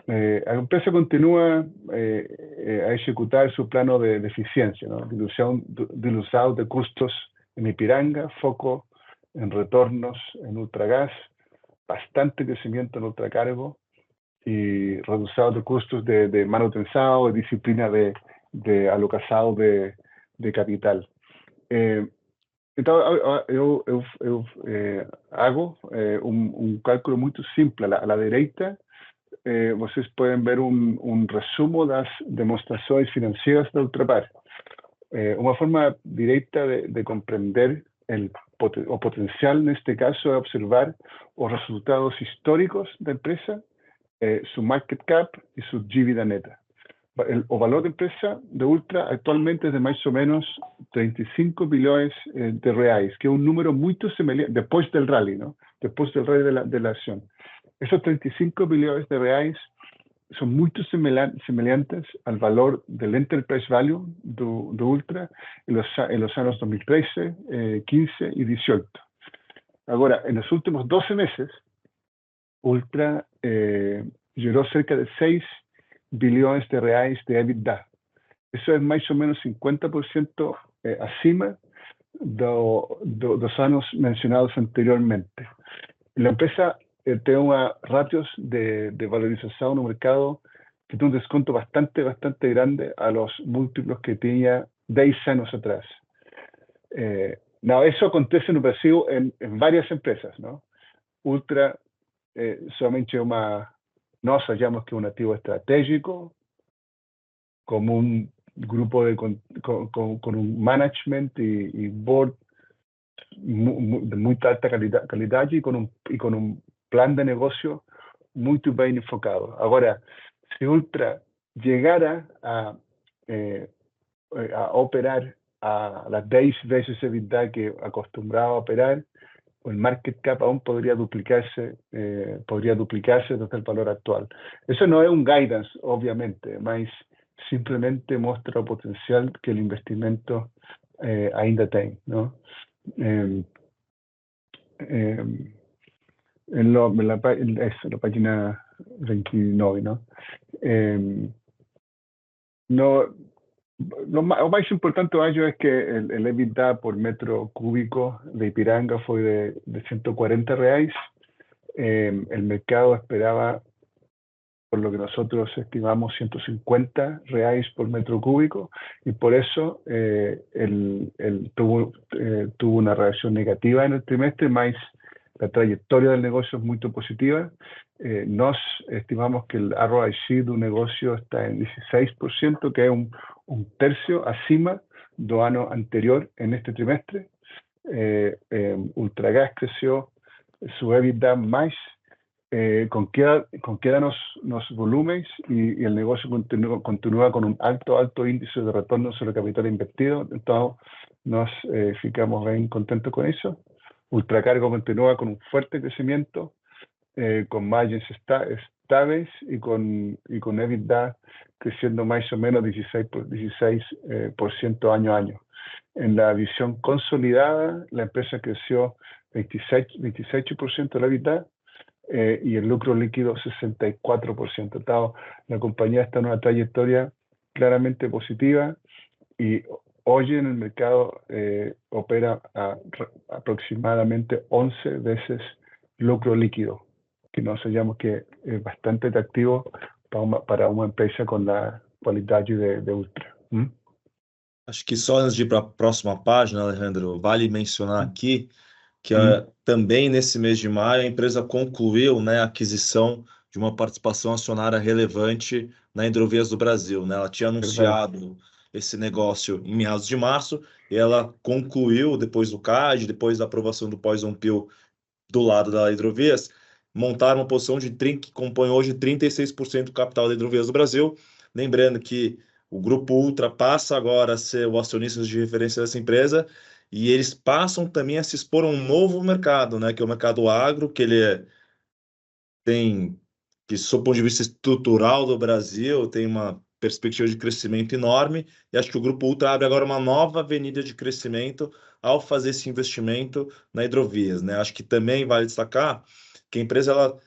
La empresa continúa a ejecutar su plano de eficiencia, ¿no? Dilución de costos en Ipiranga, foco en retornos en Ultragas, bastante crecimiento en Ultracargo y reducción de costos de manutención y disciplina de alocación de capital. Entonces, yo hago un cálculo muy simple. A la derecha, ustedes pueden ver un resumo de las demostraciones financieras de Ultrapar. Una forma directa de comprender o potencial, en este caso, es observar los resultados históricos de la empresa, su market cap y su dívida neta. El valor de empresa de Ultra actualmente es de más o menos 35 billones de reais, que es un número muy semejante, después del rally, ¿no? Después del rally de la acción. Esos 35 billones de reais son muy semejantes al valor del enterprise value de Ultra en los años 2013, 15 y 18. Ahora, en los últimos 12 meses, Ultra generó cerca de 6 billones de reais de EBITDA. Eso es más o menos 50% acima de los años mencionados anteriormente. La empresa tiene una ratios de valorización en un mercado que tiene un descuento bastante grande a los múltiplos que tenía 10 años atrás. Eso acontece en Brasil en varias empresas, ¿no? Ultra solamente nós hallamos que es un activo estratégico, como un grupo con un management y board de muy alta calidad y con un plan de negocio muy bien enfocado. Ahora, si Ultra llegara a operar a las 10 veces EBITDA que acostumbraba a operar, el market cap aún podría duplicarse desde el valor actual. Eso no es un guidance, obviamente, mas simplemente muestra el potencial que el investimento ainda tiene, ¿no? En la página 29, ¿no? Lo más importante de ello es que el EBITDA por metro cúbico de Ipiranga fue de 140 reais. El mercado esperaba, por lo que nosotros estimamos, 150 reais por metro cúbico, y por eso tuvo una reacción negativa en el trimestre, más la trayectoria del negocio es muy positiva. Nos estimamos que el ROIC de un negocio está en 16%, que es un tercio acima del año anterior en este trimestre. Ultragas creció su EBITDA más con queda nos volúmenes y el negocio continúa con un alto índice de retorno sobre el capital invertido. Entonces, nos ficamos bien contentos con eso. Ultracargo continúa con un fuerte crecimiento, con margins estables y con EBITDA creciendo más o menos 16% año a año. En la visión consolidada, la empresa creció 28% de la EBITDA y el lucro líquido 64%. La compañía está en una trayectoria claramente positiva y hoy en el mercado opera aproximadamente 11 veces lucro líquido, que nos hallamos que es bastante atractivo para uma empresa com a qualidade de Ultra. Acho que só antes de ir para a próxima página, Alejandro, vale mencionar aqui que também nesse mês de maio a empresa concluiu, né, a aquisição de uma participação acionária relevante na Hidrovias do Brasil, né? Ela tinha anunciado esse negócio em meados de março e ela concluiu depois do CAD, depois da aprovação do Poison Pill do lado da Hidrovias, montaram uma posição que compõe hoje 36% do capital da Hidrovias do Brasil. Lembrando que o Grupo Ultra passa agora a ser o acionista de referência dessa empresa e eles passam também a se expor a um novo mercado, né, que é o mercado agro, que ele tem, que sob o ponto de vista estrutural do Brasil, tem uma perspectiva de crescimento enorme, e acho que o Grupo Ultra abre agora uma nova avenida de crescimento ao fazer esse investimento na Hidrovias, né? Acho que também vale destacar que a empresa, ela,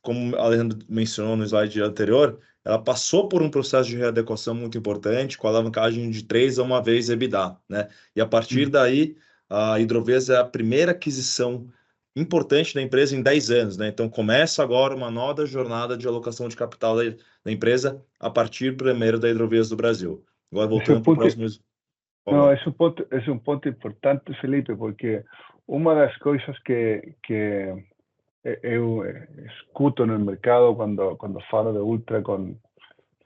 como a Alejandro mencionou no slide anterior, ela passou por um processo de readequação muito importante, com a alavancagem de 3 a 1 vez EBITDA, né? E a partir daí, a Hidrovias é a primeira aquisição importante da empresa em 10 anos, né? Então começa agora uma nova jornada de alocação de capital da empresa a partir primeiro da Hidrovias do Brasil. Agora voltando para o próximo. Não, é um ponto importante, Felipe, porque uma das coisas que eu escuto no mercado quando falo de Ultra com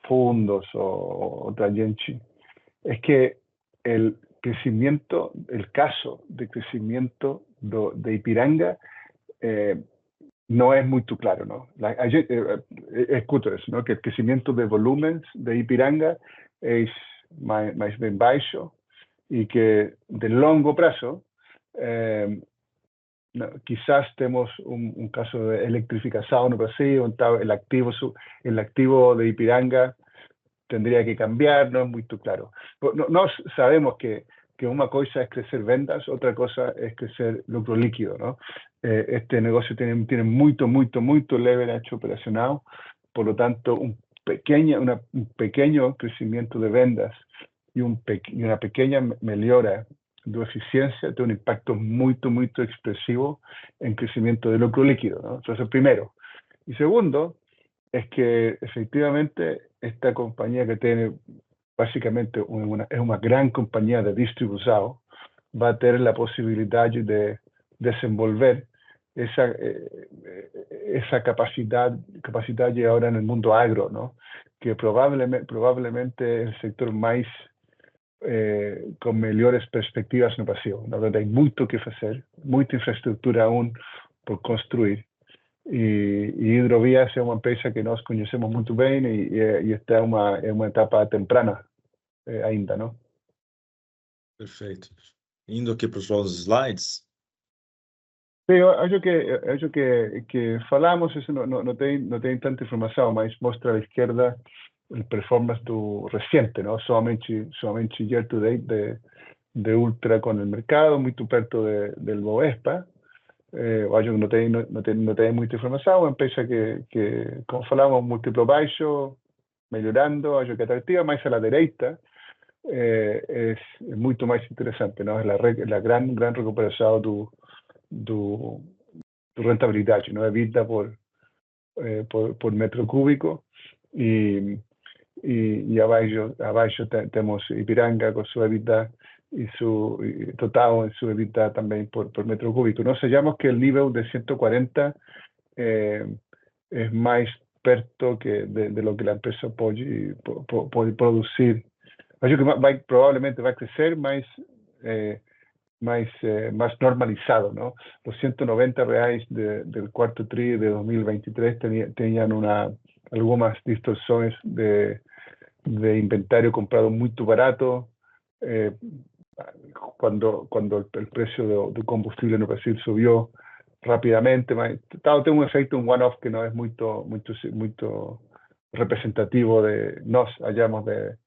fundos o outra gente, es que el crecimiento, el caso de crecimiento de Ipiranga no es muy claro, ¿no? Escuto eso, ¿no? Que el crecimiento de volúmenes de Ipiranga es más bien bajo y que de longo plazo quizás tenemos un caso de electrificación en Brasil, el activo de Ipiranga tendría que cambiar, no es muy claro. No sabemos que una cosa es crecer ventas, otra cosa es crecer lucro líquido, ¿no? Este negocio tiene muito leverage operacional, por lo tanto, un pequeño crecimiento de ventas y una pequeña mejora de eficiencia tiene un impacto muy expresivo en crecimiento de lucro líquido, ¿no? Entonces, primero. Y segundo, es que efectivamente esta compañía que tiene básicamente es una gran compañía de distribución, va a tener la posibilidad de desenvolver esa capacidad ahora en el mundo agro, ¿no? Que probablemente es el sector más con mejores perspectivas no Brasil. Na verdade, hay mucho que hacer, mucha infraestructura aún por construir. Y Hidrovías es una empresa que nos conocemos muy bien y está en una etapa temprana ainda, ¿no? Perfeito. Indo aqui para os próximos slides. Sí, acho que falamos, eso no tem tanta información, mas mostra a la izquierda el performance reciente, ¿no? Solamente year to date de Ultra con el mercado, muy perto del Bovespa. Acho que no tem muita informação, uma empresa que como falamos, múltiplo baixo, melhorando, acho que atractiva, mais à direita, é muito mais interessante, não? A gran recuperação do rentabilidade, não? EBITDA por metro cúbico e abaixo temos Ipiranga com sua EBITDA y su total en su EBITDA también por metro cúbico. Nos hallamos que el nivel de 140 es más perto que de lo que la empresa puede producir. Acho que probablemente va a crecer, mas más normalizado, ¿no? Los 190 reais del cuarto tri de 2023 tenían algunas distorsiones de inventario comprado muy barato, cuando el precio de combustible no Brasil subió rápidamente, tiene un efecto, un one-off que no es muy representativo de nos hallamos del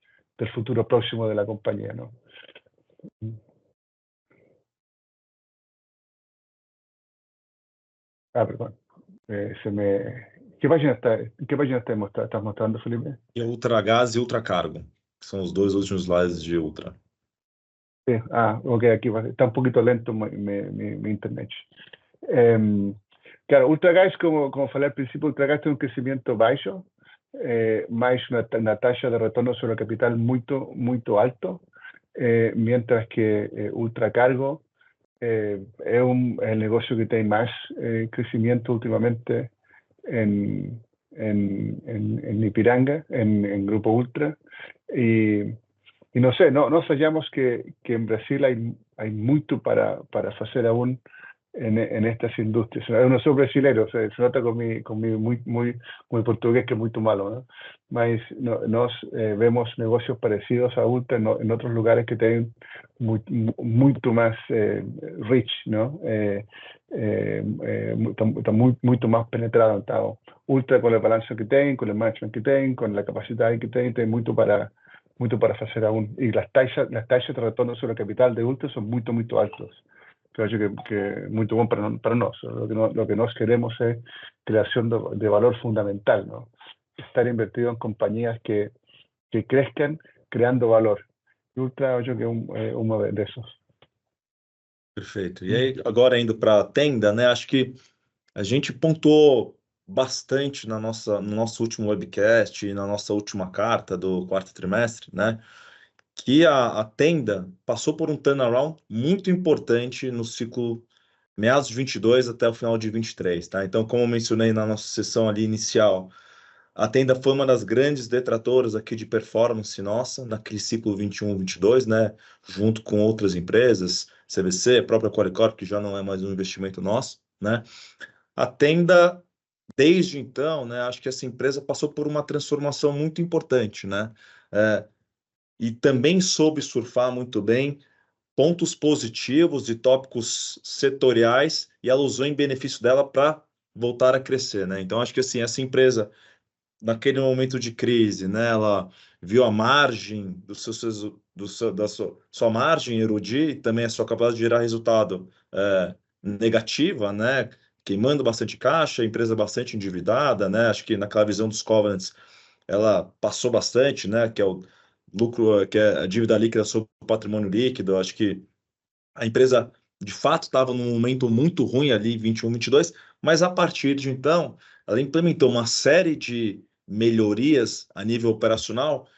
futuro próximo de la compañía, ¿no? Perdón. ¿Qué página estás mostrando, Felipe? E Ultragás e Ultracargo, que são os dois últimos slides de Ultra. Sí. Ok, aquí está un poquito lento mi internet. Claro, Ultragás, como falei al principio, Ultragás tiene un crecimiento bajo, más una tasa de retorno sobre el capital muy alto, mientras que Ultracargo es el negocio que tiene más crecimiento últimamente en Ipiranga, en Grupo Ultra, y no sé, nos hallamos que en Brasil hay mucho para hacer aún en estas industrias. Eu não sou brasileiro, se nota con mi muy portugués, que es muy malo, ¿no? Mas nos vemos negocios parecidos a Ultra en otros lugares que tienen mucho más rich, ¿no? Está mucho más penetrado. Está Ultra con el balance que tienen, con el management que tienen, con la capacidad que tienen mucho para hacer aún. Y las tasas de retorno sobre el capital de Ultra son muy altos. Creo que muy bueno para nosotros. Lo que nos queremos es creación de valor fundamental, ¿no? Estar invertido en compañías que crezcan creando valor. Ultra, eu acho que é uma desses. Perfeito. E aí, agora indo para a Tenda, né? Acho que a gente pontuou bastante no nosso último webcast e na nossa última carta do quarto trimestre, né? Que a Tenda passou por um turnaround muito importante no ciclo meados de 22 até o final de 23, tá? Então, como eu mencionei na nossa sessão ali inicial, a Tenda foi uma das grandes detratoras aqui de performance nossa, naquele ciclo 21-22, né? Junto com outras empresas, CVC, a própria Qualicorp, que já não é mais um investimento nosso, né? A Tenda, desde então, né? Acho que essa empresa passou por uma transformação muito importante, né? E também soube surfar muito bem pontos positivos e tópicos setoriais, e ela usou em benefício dela para voltar a crescer, né? Então, acho que assim, essa empresa, naquele momento de crise, né, ela viu a margem da sua margem erudir, e também a sua capacidade de gerar resultado negativa, né? Queimando bastante caixa, a empresa bastante endividada, né? Acho que naquela visão dos covenants, ela passou bastante, né? Que é o lucro, que é a dívida líquida sobre o patrimônio líquido. Acho que a empresa, de fato, estava num momento muito ruim ali, 21, 22, mas a partir de então, ela implementou uma série de melhorias a nível operacional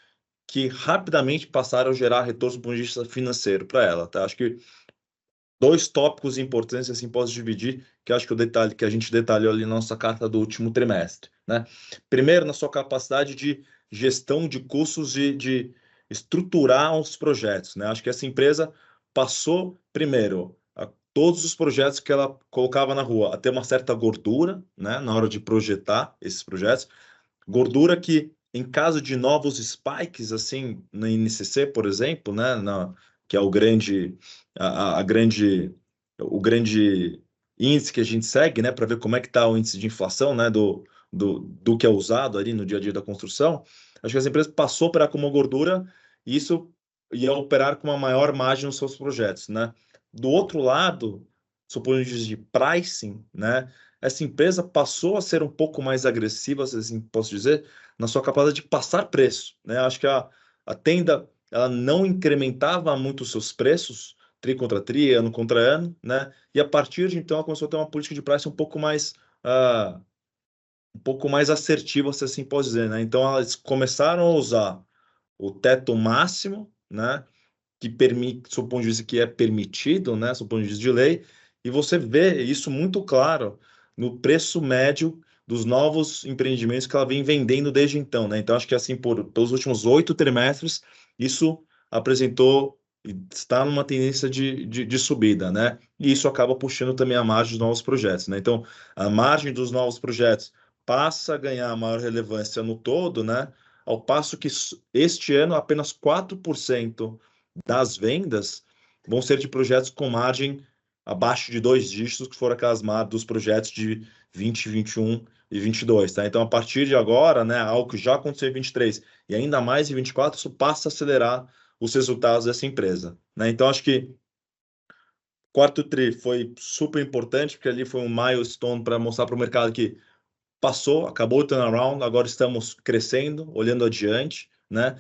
que rapidamente passaram a gerar retornos do ponto de vista financeiro para ela, tá? Acho que dois tópicos importantes, assim, posso dividir, que acho que o detalhe que a gente detalhou ali na nossa carta do último trimestre, né? Primeiro, na sua capacidade de gestão de custos e de estruturar os projetos, né? Acho que essa empresa passou, primeiro, a todos os projetos que ela colocava na rua, a ter uma certa gordura, né? Na hora de projetar esses projetos. Gordura que, em caso de novos spikes, assim, na INCC, por exemplo, né? Que é o grande índice que a gente segue, né, para ver como é que está o índice de inflação, né, do que é usado ali no dia a dia da construção. Acho que as empresas passou a operar com uma gordura e isso ia operar com uma maior margem nos seus projetos, né? Do outro lado, sob o ponto de vista de pricing, né, essa empresa passou a ser um pouco mais agressiva, se assim posso dizer, na sua capacidade de passar preço, né? Acho que a Tenda, ela não incrementava muito os seus preços, tri contra tri, ano contra ano, né? E a partir de então ela começou a ter uma política de preço um pouco mais assertiva, se assim pode dizer, né? Então elas começaram a usar o teto máximo, né? Que permite, sob o ponto de vista que é permitido, né? Sob o ponto de vista de lei, e você vê isso muito claro no preço médio dos novos empreendimentos que ela vem vendendo desde então, né? Então acho que assim pelos últimos 8 trimestres isso apresentou está numa tendência de subida, né? E isso acaba puxando também a margem dos novos projetos, né? Então, a margem dos novos projetos passa a ganhar maior relevância no todo, né? Ao passo que este ano apenas 4% das vendas vão ser de projetos com margem abaixo de 2 dígitos, que foram aquelas margens dos projetos de 20, 21 e 22, tá? Então, a partir de agora, né, algo que já aconteceu em 23 e ainda mais em 24, isso passa a acelerar os resultados dessa empresa, né? Então, acho que quarto tri foi super importante, porque ali foi um milestone para mostrar para o mercado que passou, acabou o turnaround, agora estamos crescendo, olhando adiante, né?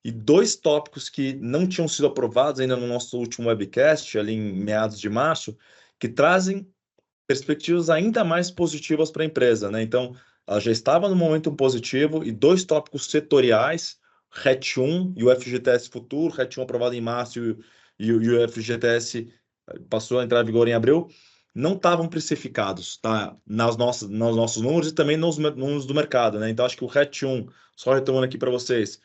E dois tópicos que não tinham sido aprovados ainda no nosso último webcast, ali em meados de março, que trazem perspectivas ainda mais positivas para a empresa, né? Então, ela já estava no momento positivo e dois tópicos setoriais, RET1 e o FGTS Futuro, RET1 aprovado em março e o FGTS passou a entrar em vigor em abril, não estavam precificados, tá? Nos nossos números e também nos números do mercado, né? Então, acho que o RET1, só retomando aqui para vocês,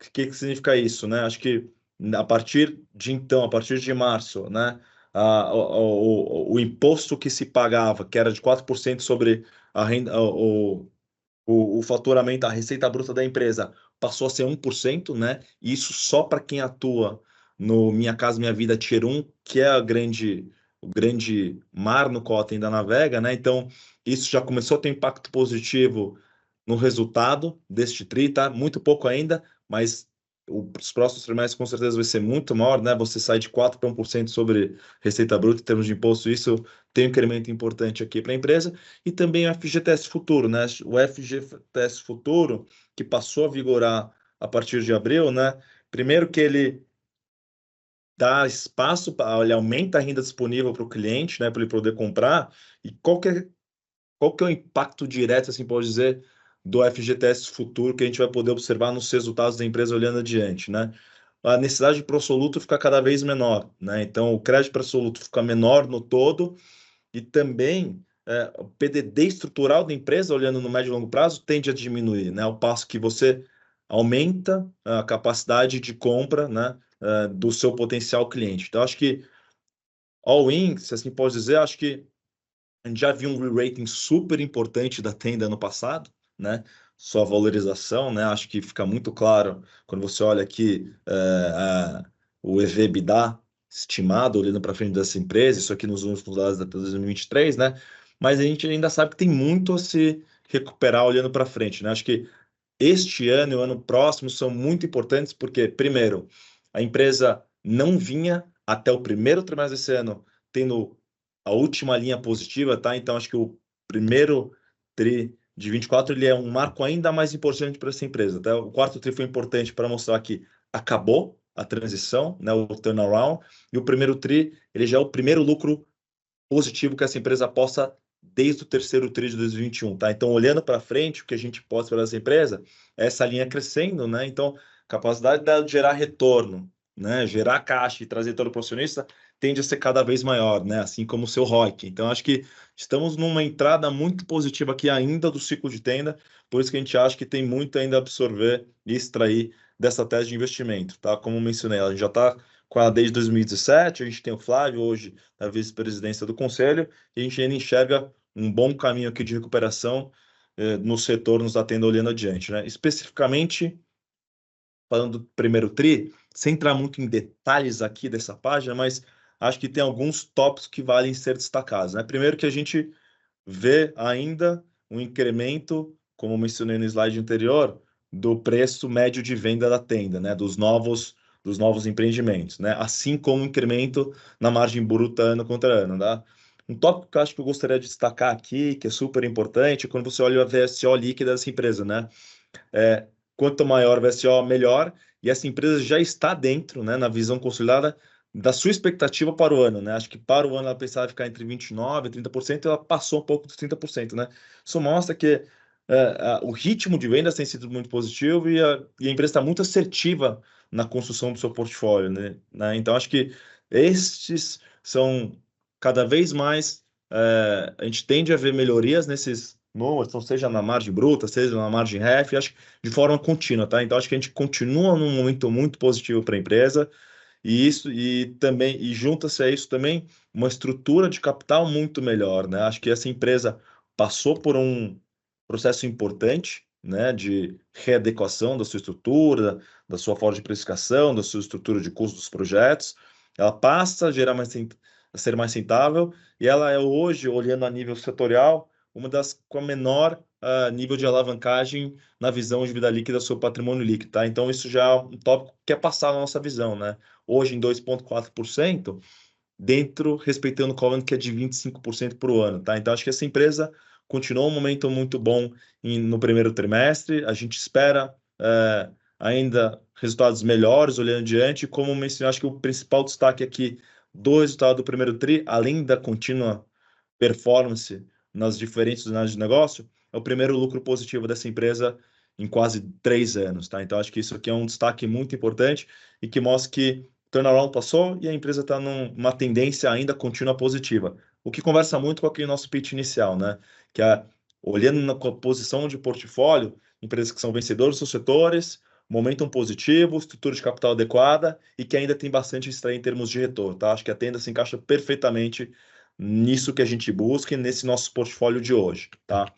o que significa isso, né? Acho que a partir de então, a partir de março, né? O imposto que se pagava, que era de 4% sobre a renda, o faturamento, a receita bruta da empresa, passou a ser 1%, né? E isso só para quem atua no Minha Casa Minha Vida Tier 1, que é o grande mar no qual ainda navega, né? Então, isso já começou a ter impacto positivo no resultado deste TRI, tá? Muito pouco ainda, mas os próximos trimestres com certeza vai ser muito maior, né? Você sai de 4 para 1% sobre receita bruta em termos de imposto, isso tem um incremento importante aqui para a empresa, e também o FGTS Futuro, né? O FGTS Futuro, que passou a vigorar a partir de abril, né? Primeiro que ele dá espaço, ele aumenta a renda disponível para o cliente, né? Para ele poder comprar, e qual que é o impacto direto, assim, pode dizer, do FGTS Futuro que a gente vai poder observar nos resultados da empresa olhando adiante, né? A necessidade de pró-soluto fica cada vez menor, né? Então, o crédito pró-soluto fica menor no todo e também o PDD estrutural da empresa, olhando no médio e longo prazo, tende a diminuir, né? Ao passo que você aumenta a capacidade de compra, né, do seu potencial cliente. Então, acho que all-in, se assim pode dizer, acho que a gente já viu um re-rating super importante da Tenda ano passado, né? Sua valorização, né? Acho que fica muito claro quando você olha aqui o EV/EBITDA estimado olhando para frente dessa empresa, isso aqui nos últimos dados da 2023, né? Mas a gente ainda sabe que tem muito a se recuperar olhando para frente, né? Acho que este ano e o ano próximo são muito importantes porque, primeiro, a empresa não vinha até o primeiro trimestre desse ano tendo a última linha positiva, tá? Então, acho que o primeiro tri de 24 ele é um marco ainda mais importante para essa empresa, tá? O quarto tri foi importante para mostrar que acabou a transição, né, o turnaround, e o primeiro tri ele já é o primeiro lucro positivo que essa empresa possa desde o terceiro tri de 2021, tá? Então, olhando para frente, o que a gente pode esperar dessa empresa é essa linha crescendo, né? Então, capacidade dela de gerar retorno, né? Gerar caixa e trazer retorno para o acionista tende a ser cada vez maior, né? Assim como o seu ROIC. Então, acho que estamos numa entrada muito positiva aqui ainda do ciclo de Tenda, por isso que a gente acha que tem muito ainda a absorver e extrair dessa tese de investimento, tá? Como mencionei, a gente já está com ela desde 2017, a gente tem o Flávio hoje na vice-presidência do conselho, e a gente ainda enxerga um bom caminho aqui de recuperação no setor, nos atendo olhando adiante, né? Especificamente, falando do primeiro TRI, sem entrar muito em detalhes aqui dessa página, mas acho que tem alguns tópicos que valem ser destacados, né? Primeiro que a gente vê ainda um incremento, como mencionei no slide anterior, do preço médio de venda da Tenda, né? Dos novos empreendimentos, né? Assim como o incremento na margem bruta ano contra ano, tá? Um tópico que eu acho que eu gostaria de destacar aqui, que é super importante, é quando você olha a VSO líquida dessa empresa, né? Quanto maior o VSO, melhor, e essa empresa já está dentro, né, na visão consolidada da sua expectativa para o ano, né? Acho que para o ano ela pensava ficar entre 29% e 30%, e ela passou um pouco dos 30%, né? Isso mostra que o ritmo de vendas tem sido muito positivo e a empresa está muito assertiva na construção do seu portfólio, né? Então, acho que estes são cada vez mais, a gente tende a ver melhorias nesses números, então seja na margem bruta, seja na margem ref, acho que de forma contínua, tá? Então, acho que a gente continua num momento muito positivo para a empresa E junta-se a isso também uma estrutura de capital muito melhor, né? Acho que essa empresa passou por um processo importante, né, de readequação da sua estrutura, da sua forma de precificação, da sua estrutura de custo dos projetos. Ela passa a gerar a ser mais rentável e ela é hoje, olhando a nível setorial, uma das com a menor nível de alavancagem na visão de vida líquida do seu patrimônio líquido, tá? Então isso já é um tópico que é passar na nossa visão, né? Hoje em 2,4%, dentro, respeitando o covenant que é de 25% por ano, tá? Então, acho que essa empresa continuou um momento muito bom no primeiro trimestre. A gente espera ainda resultados melhores olhando adiante. Como mencionei, acho que o principal destaque aqui do resultado do primeiro tri, além da contínua performance nas diferentes unidades de negócio, é o primeiro lucro positivo dessa empresa em quase 3 anos, tá? Então, acho que isso aqui é um destaque muito importante e que mostra que turnaround passou e a empresa está numa tendência ainda contínua positiva. O que conversa muito com aquele nosso pitch inicial, né? Que é, olhando na composição de portfólio, empresas que são vencedoras dos seus setores, momentum positivo, estrutura de capital adequada e que ainda tem bastante a extrair em termos de retorno, tá? Acho que a Tenda se encaixa perfeitamente nisso que a gente busca e nesse nosso portfólio de hoje, tá?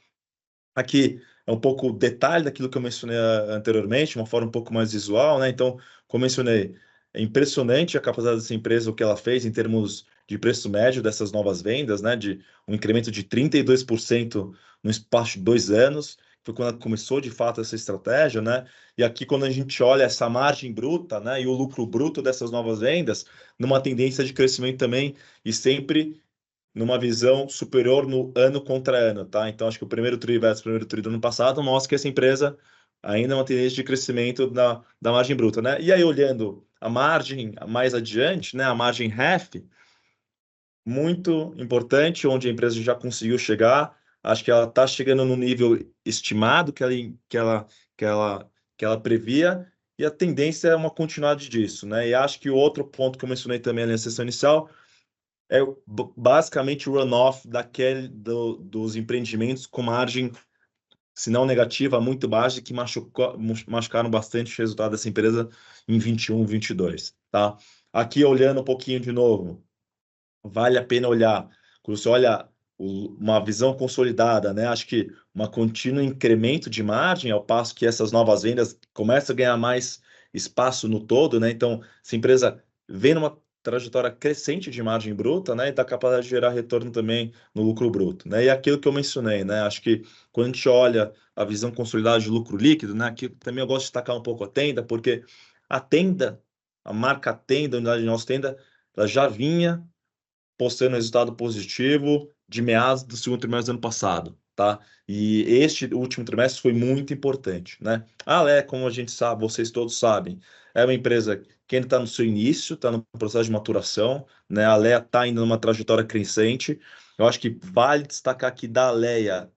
Aqui é um pouco o detalhe daquilo que eu mencionei anteriormente, uma forma um pouco mais visual, né? Então, como eu mencionei, é impressionante a capacidade dessa empresa, o que ela fez em termos de preço médio dessas novas vendas, né? De um incremento de 32% no espaço de 2 anos, foi quando ela começou de fato essa estratégia, né? E aqui, quando a gente olha essa margem bruta, né? E o lucro bruto dessas novas vendas, numa tendência de crescimento também, e sempre numa visão superior no ano contra ano, tá? Então, acho que o primeiro tri versus o primeiro tri do ano passado mostra que essa empresa ainda é uma tendência de crescimento da margem bruta, né? E aí, olhando a margem mais adiante, né? A margem REF, muito importante, onde a empresa já conseguiu chegar. Acho que ela está chegando no nível estimado que ela, que ela previa, e a tendência é uma continuidade disso, né? E acho que o outro ponto que eu mencionei também ali na sessão inicial é basicamente o runoff dos empreendimentos com margem, se não negativa, muito baixa, que machucaram bastante o resultado dessa empresa em 21, 22, tá? Aqui, olhando um pouquinho de novo, vale a pena olhar, quando você olha uma visão consolidada, né? Acho que uma contínuo incremento de margem, ao passo que essas novas vendas começam a ganhar mais espaço no todo, né? Então, essa empresa vem numa trajetória crescente de margem bruta, né? E da capacidade de gerar retorno também no lucro bruto, né? E aquilo que eu mencionei, né? Acho que quando a gente olha a visão consolidada de lucro líquido, né? Aqui também eu gosto de destacar um pouco a Tenda, porque a Tenda, a marca Tenda, a unidade de nossa Tenda, ela já vinha postando resultado positivo de meados do segundo trimestre do ano passado, tá? E este último trimestre foi muito importante, né? A Alea, como a gente sabe, vocês todos sabem, é uma empresa que ainda está no seu início, está no processo de maturação, né? A Alea está ainda numa trajetória crescente. Eu acho que vale destacar aqui da Alea,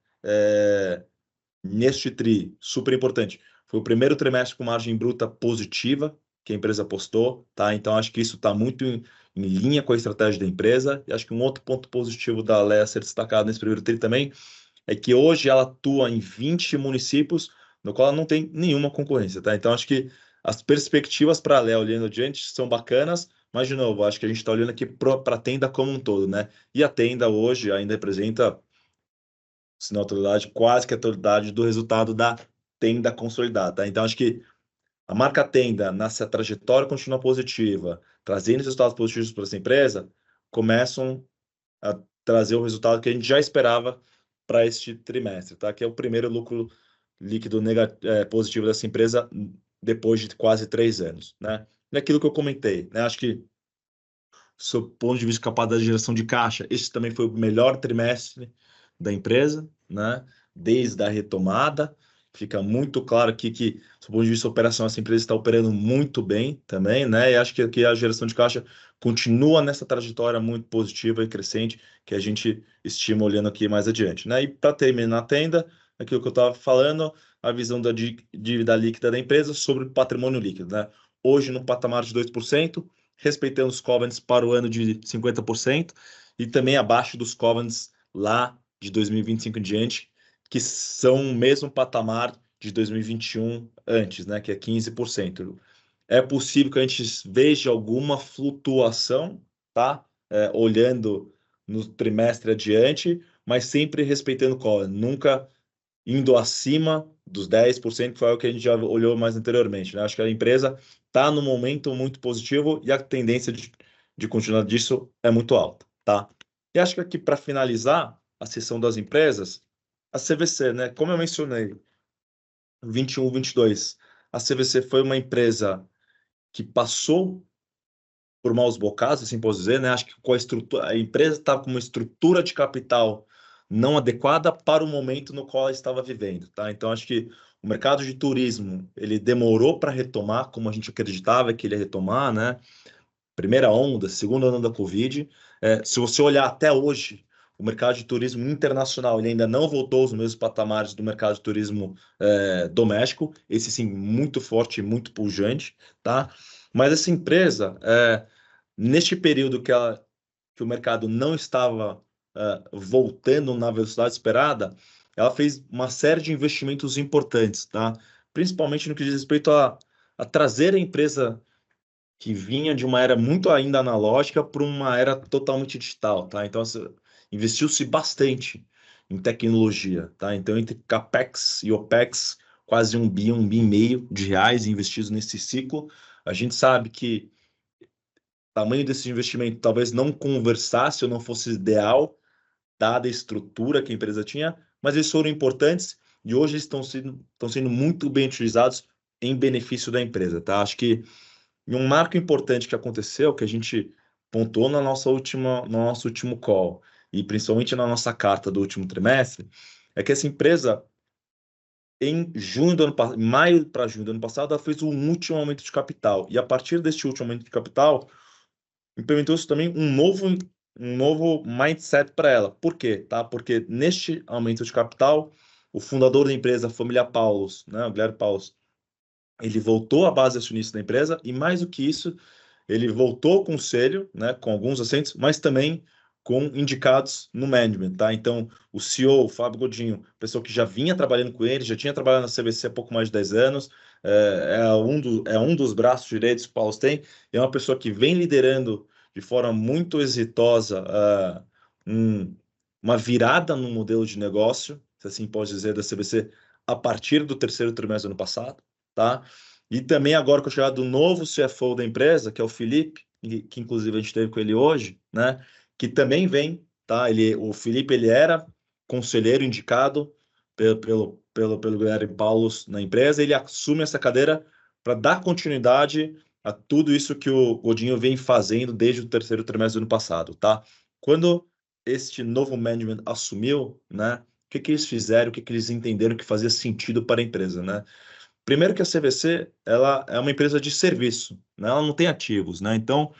neste tri, super importante. Foi o primeiro trimestre com margem bruta positiva que a empresa postou, tá? Então acho que isso está muito em linha com a estratégia da empresa. E acho que um outro ponto positivo da Alea a ser destacado nesse primeiro tri também é que hoje ela atua em 20 municípios, no qual ela não tem nenhuma concorrência, tá? Então acho que as perspectivas para a Alea olhando adiante são bacanas, mas de novo, acho que a gente está olhando aqui para a Tenda como um todo, né? E a Tenda hoje ainda representa, se não a totalidade, quase que a totalidade do resultado da Tenda consolidada, tá? Então, acho que a marca Tenda, nessa trajetória contínua positiva, trazendo resultados positivos para essa empresa, começam a trazer o resultado que a gente já esperava para este trimestre, tá? Que é o primeiro lucro líquido positivo dessa empresa depois de quase 3 anos, né? E aquilo que eu comentei, né? Acho que, sob o ponto de vista de capacidade de geração de caixa, esse também foi o melhor trimestre da empresa, né? Desde a retomada. Fica muito claro aqui que, do ponto de vista operacional, essa empresa está operando muito bem também, né? E acho que aqui a geração de caixa continua nessa trajetória muito positiva e crescente que a gente estima olhando aqui mais adiante, né? E para terminar a Tenda, aquilo que eu estava falando, a visão da dívida líquida da empresa sobre o patrimônio líquido, né? Hoje, no patamar de 2%, respeitando os covenants para o ano de 50% e também abaixo dos covenants lá de 2025 em diante, que são o mesmo patamar de 2021 antes, né, que é 15%. é possível que a gente veja alguma flutuação, tá? Olhando no trimestre adiante, mas sempre respeitando qual? Nunca indo acima dos 10%, que foi o que a gente já olhou mais anteriormente, né? Acho que a empresa está num momento muito positivo e a tendência de continuar disso é muito alta, tá? E acho que aqui, para finalizar a sessão das empresas, a CVC, né? Como eu mencionei, 21, 22, a CVC foi uma empresa que passou por maus bocados, assim posso dizer, né? Acho que com a estrutura, a empresa estava com uma estrutura de capital não adequada para o momento no qual ela estava vivendo, tá? Então acho que o mercado de turismo, ele demorou para retomar, como a gente acreditava que ele ia retomar, né? Primeira onda, segunda onda da Covid. Se você olhar até hoje, o mercado de turismo internacional ele ainda não voltou aos mesmos patamares do mercado de turismo doméstico. Esse sim, muito forte, muito pujante, tá? Mas essa empresa, neste período que o mercado não estava voltando na velocidade esperada, ela fez uma série de investimentos importantes, tá? Principalmente no que diz respeito a trazer a empresa que vinha de uma era muito ainda analógica para uma era totalmente digital, tá? Então, assim, investiu-se bastante em tecnologia, tá? Então, entre CAPEX e OPEX, quase um bi e meio de reais investidos nesse ciclo. A gente sabe que o tamanho desse investimento talvez não conversasse ou não fosse ideal, dada a estrutura que a empresa tinha, mas eles foram importantes e hoje estão sendo muito bem utilizados em benefício da empresa, tá? Acho que e um marco importante que aconteceu, que a gente pontuou no nosso último call, e principalmente na nossa carta do último trimestre, é que essa empresa, em maio para junho do ano passado, ela fez um último aumento de capital. E a partir deste último aumento de capital, implementou-se também um novo mindset para ela. Por quê? Tá? Porque neste aumento de capital, o fundador da empresa, a família Paulos, né, o Guilherme Paulos, ele voltou à base acionista da empresa e, mais do que isso, ele voltou ao conselho, né, com alguns assentos, mas também com indicados no management, tá? Então, o CEO, o Fábio Godinho, pessoa que já vinha trabalhando com ele, já tinha trabalhado na CVC há pouco mais de 10 anos, é um dos braços direitos que o Paulo tem, e é uma pessoa que vem liderando de forma muito exitosa um, uma virada no modelo de negócio, se assim pode dizer, da CVC, a partir do terceiro trimestre do ano passado, tá? E também agora com a chegada do novo CFO da empresa, que é o Felipe, que inclusive a gente teve com ele hoje, né? Que também vem, tá? O Felipe ele era conselheiro indicado pelo Guilherme Paulos na empresa, ele assume essa cadeira para dar continuidade a tudo isso que o Godinho vem fazendo desde o terceiro trimestre do ano passado, tá? Quando este novo management assumiu, né? O que que eles fizeram, o que que eles entenderam que fazia sentido para a empresa, né? Primeiro que a CVC, ela é uma empresa de serviço, né? Ela não tem ativos, né? Então,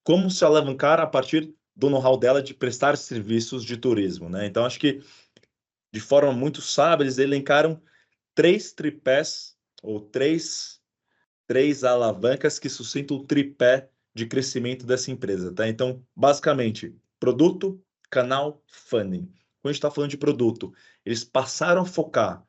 como se alavancar a partir do know-how dela de prestar serviços de turismo, né? Então, acho que de forma muito sábia, eles elencaram três tripés ou três alavancas que sustentam o tripé de crescimento dessa empresa, tá? Então, basicamente, produto, canal, funding. Quando a gente está falando de produto, eles passaram a focar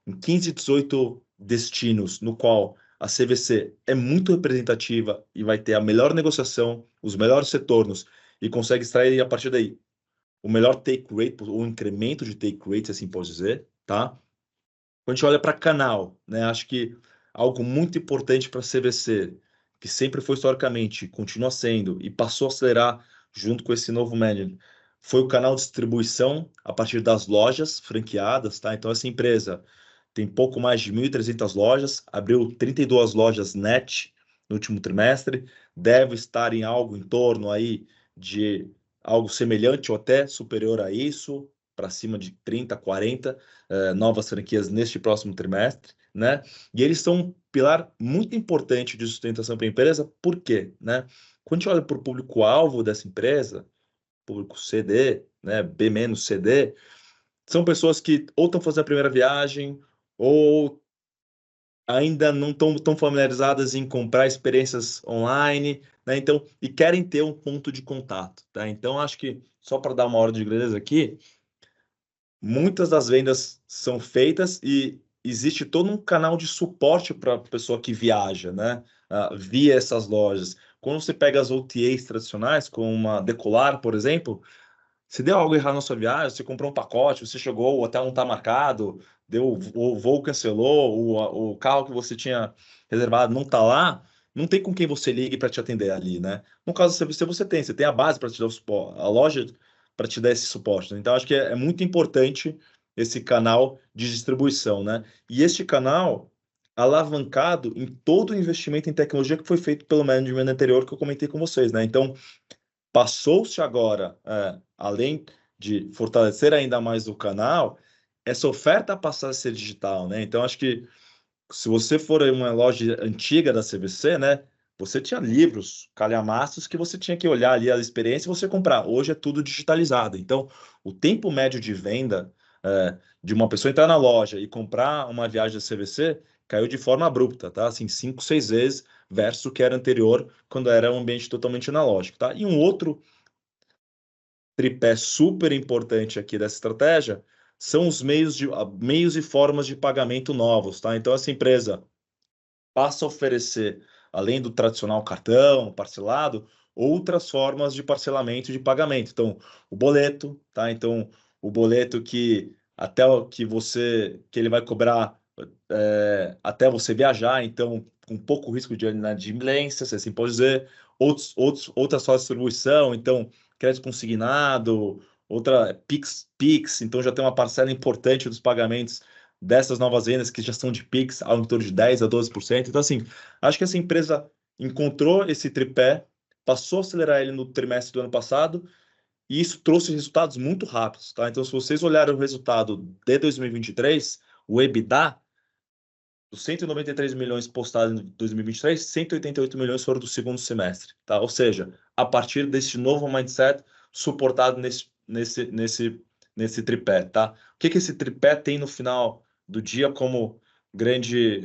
em 15, 18 destinos, no qual a CVC é muito representativa e vai ter a melhor negociação, os melhores retornos e consegue extrair a partir daí o melhor take rate, o incremento de take rate, assim pode dizer, tá? Quando a gente olha para canal, né, acho que algo muito importante para a CVC, que sempre foi historicamente, continua sendo e passou a acelerar junto com esse novo manager, foi o canal de distribuição a partir das lojas franqueadas, tá? Então essa empresa tem pouco mais de 1.300 lojas, abriu 32 lojas net no último trimestre, deve estar em algo em torno aí de algo semelhante ou até superior a isso, para cima de 30, 40 novas franquias neste próximo trimestre, né? E eles são um pilar muito importante de sustentação para a empresa, por quê? Né? Quando a gente olha para o público-alvo dessa empresa, público CD, né, B-CD, são pessoas que ou estão fazendo a primeira viagem, ou ainda não estão tão familiarizadas em comprar experiências online, né? Então, e querem ter um ponto de contato, tá? Então, acho que, só para dar uma ordem de grandeza aqui, muitas das vendas são feitas e existe todo um canal de suporte para a pessoa que viaja, né? via essas lojas. Quando você pega as OTAs tradicionais, como uma Decolar, por exemplo, se deu algo errado na sua viagem, você comprou um pacote, você chegou, o hotel não está marcado, o voo cancelou, o carro que você tinha reservado não está lá, não tem com quem você ligue para te atender ali, né? No caso do CVC, você tem a base para te dar o suporte, a loja para te dar esse suporte, né? Então, acho que é muito importante esse canal de distribuição, né? E este canal alavancado em todo o investimento em tecnologia que foi feito pelo management anterior que eu comentei com vocês, né? Então, passou-se agora, além de fortalecer ainda mais o canal, essa oferta passar a ser digital, né? Então, acho que se você for em uma loja antiga da CVC, né? Você tinha livros, calhamaços, que você tinha que olhar ali a experiência e você comprar. Hoje é tudo digitalizado. Então, o tempo médio de venda de uma pessoa entrar na loja e comprar uma viagem da CVC caiu de forma abrupta, tá? Assim, 5, 6 vezes versus o que era anterior, quando era um ambiente totalmente analógico, tá? E um outro tripé super importante aqui dessa estratégia são os meios e formas de pagamento novos, tá? Então, essa empresa passa a oferecer, além do tradicional cartão parcelado, outras formas de parcelamento e de pagamento. Então, o boleto, tá? Então, o boleto que ele vai cobrar até você viajar, então, com pouco risco de inadimplência, se assim pode dizer, outras formas de distribuição, então, crédito consignado, outra Pix, então já tem uma parcela importante dos pagamentos dessas novas vendas que já são de Pix, ao em torno de 10 a 12%. Então, assim, acho que essa empresa encontrou esse tripé, passou a acelerar ele no trimestre do ano passado, e isso trouxe resultados muito rápidos, tá? Então, se vocês olharem o resultado de 2023, o EBITDA, dos 193 milhões postados em 2023, 188 milhões foram do segundo semestre, tá? Ou seja, a partir desse novo mindset suportado nesse tripé, tá? O que esse tripé tem no final do dia como grande,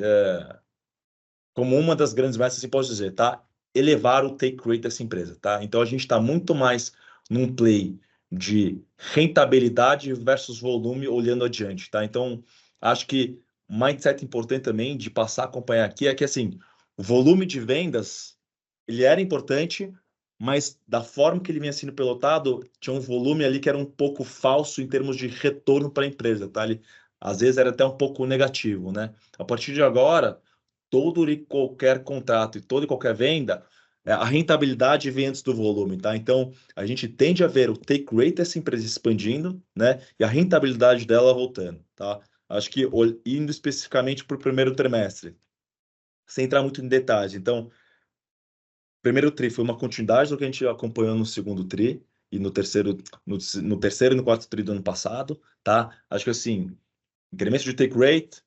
como uma das grandes metas, assim posso dizer, tá? Elevar o take rate dessa empresa, tá? Então a gente está muito mais num play de rentabilidade versus volume olhando adiante, tá? Então acho que mindset importante também de passar a acompanhar aqui é que assim, o volume de vendas ele era importante, mas da forma que ele vinha sendo pilotado, tinha um volume ali que era um pouco falso em termos de retorno para a empresa, tá? Ele, às vezes era até um pouco negativo, né? A partir de agora, todo e qualquer contrato e toda e qualquer venda, a rentabilidade vem antes do volume, tá? Então, a gente tende a ver o take rate dessa empresa expandindo, né? E a rentabilidade dela voltando, tá? Acho que indo especificamente para o primeiro trimestre, sem entrar muito em detalhes. Então, primeiro tri foi uma continuidade do que a gente acompanhou no segundo tri e no terceiro e no quarto tri do ano passado, tá? Acho que assim, incremento de take rate,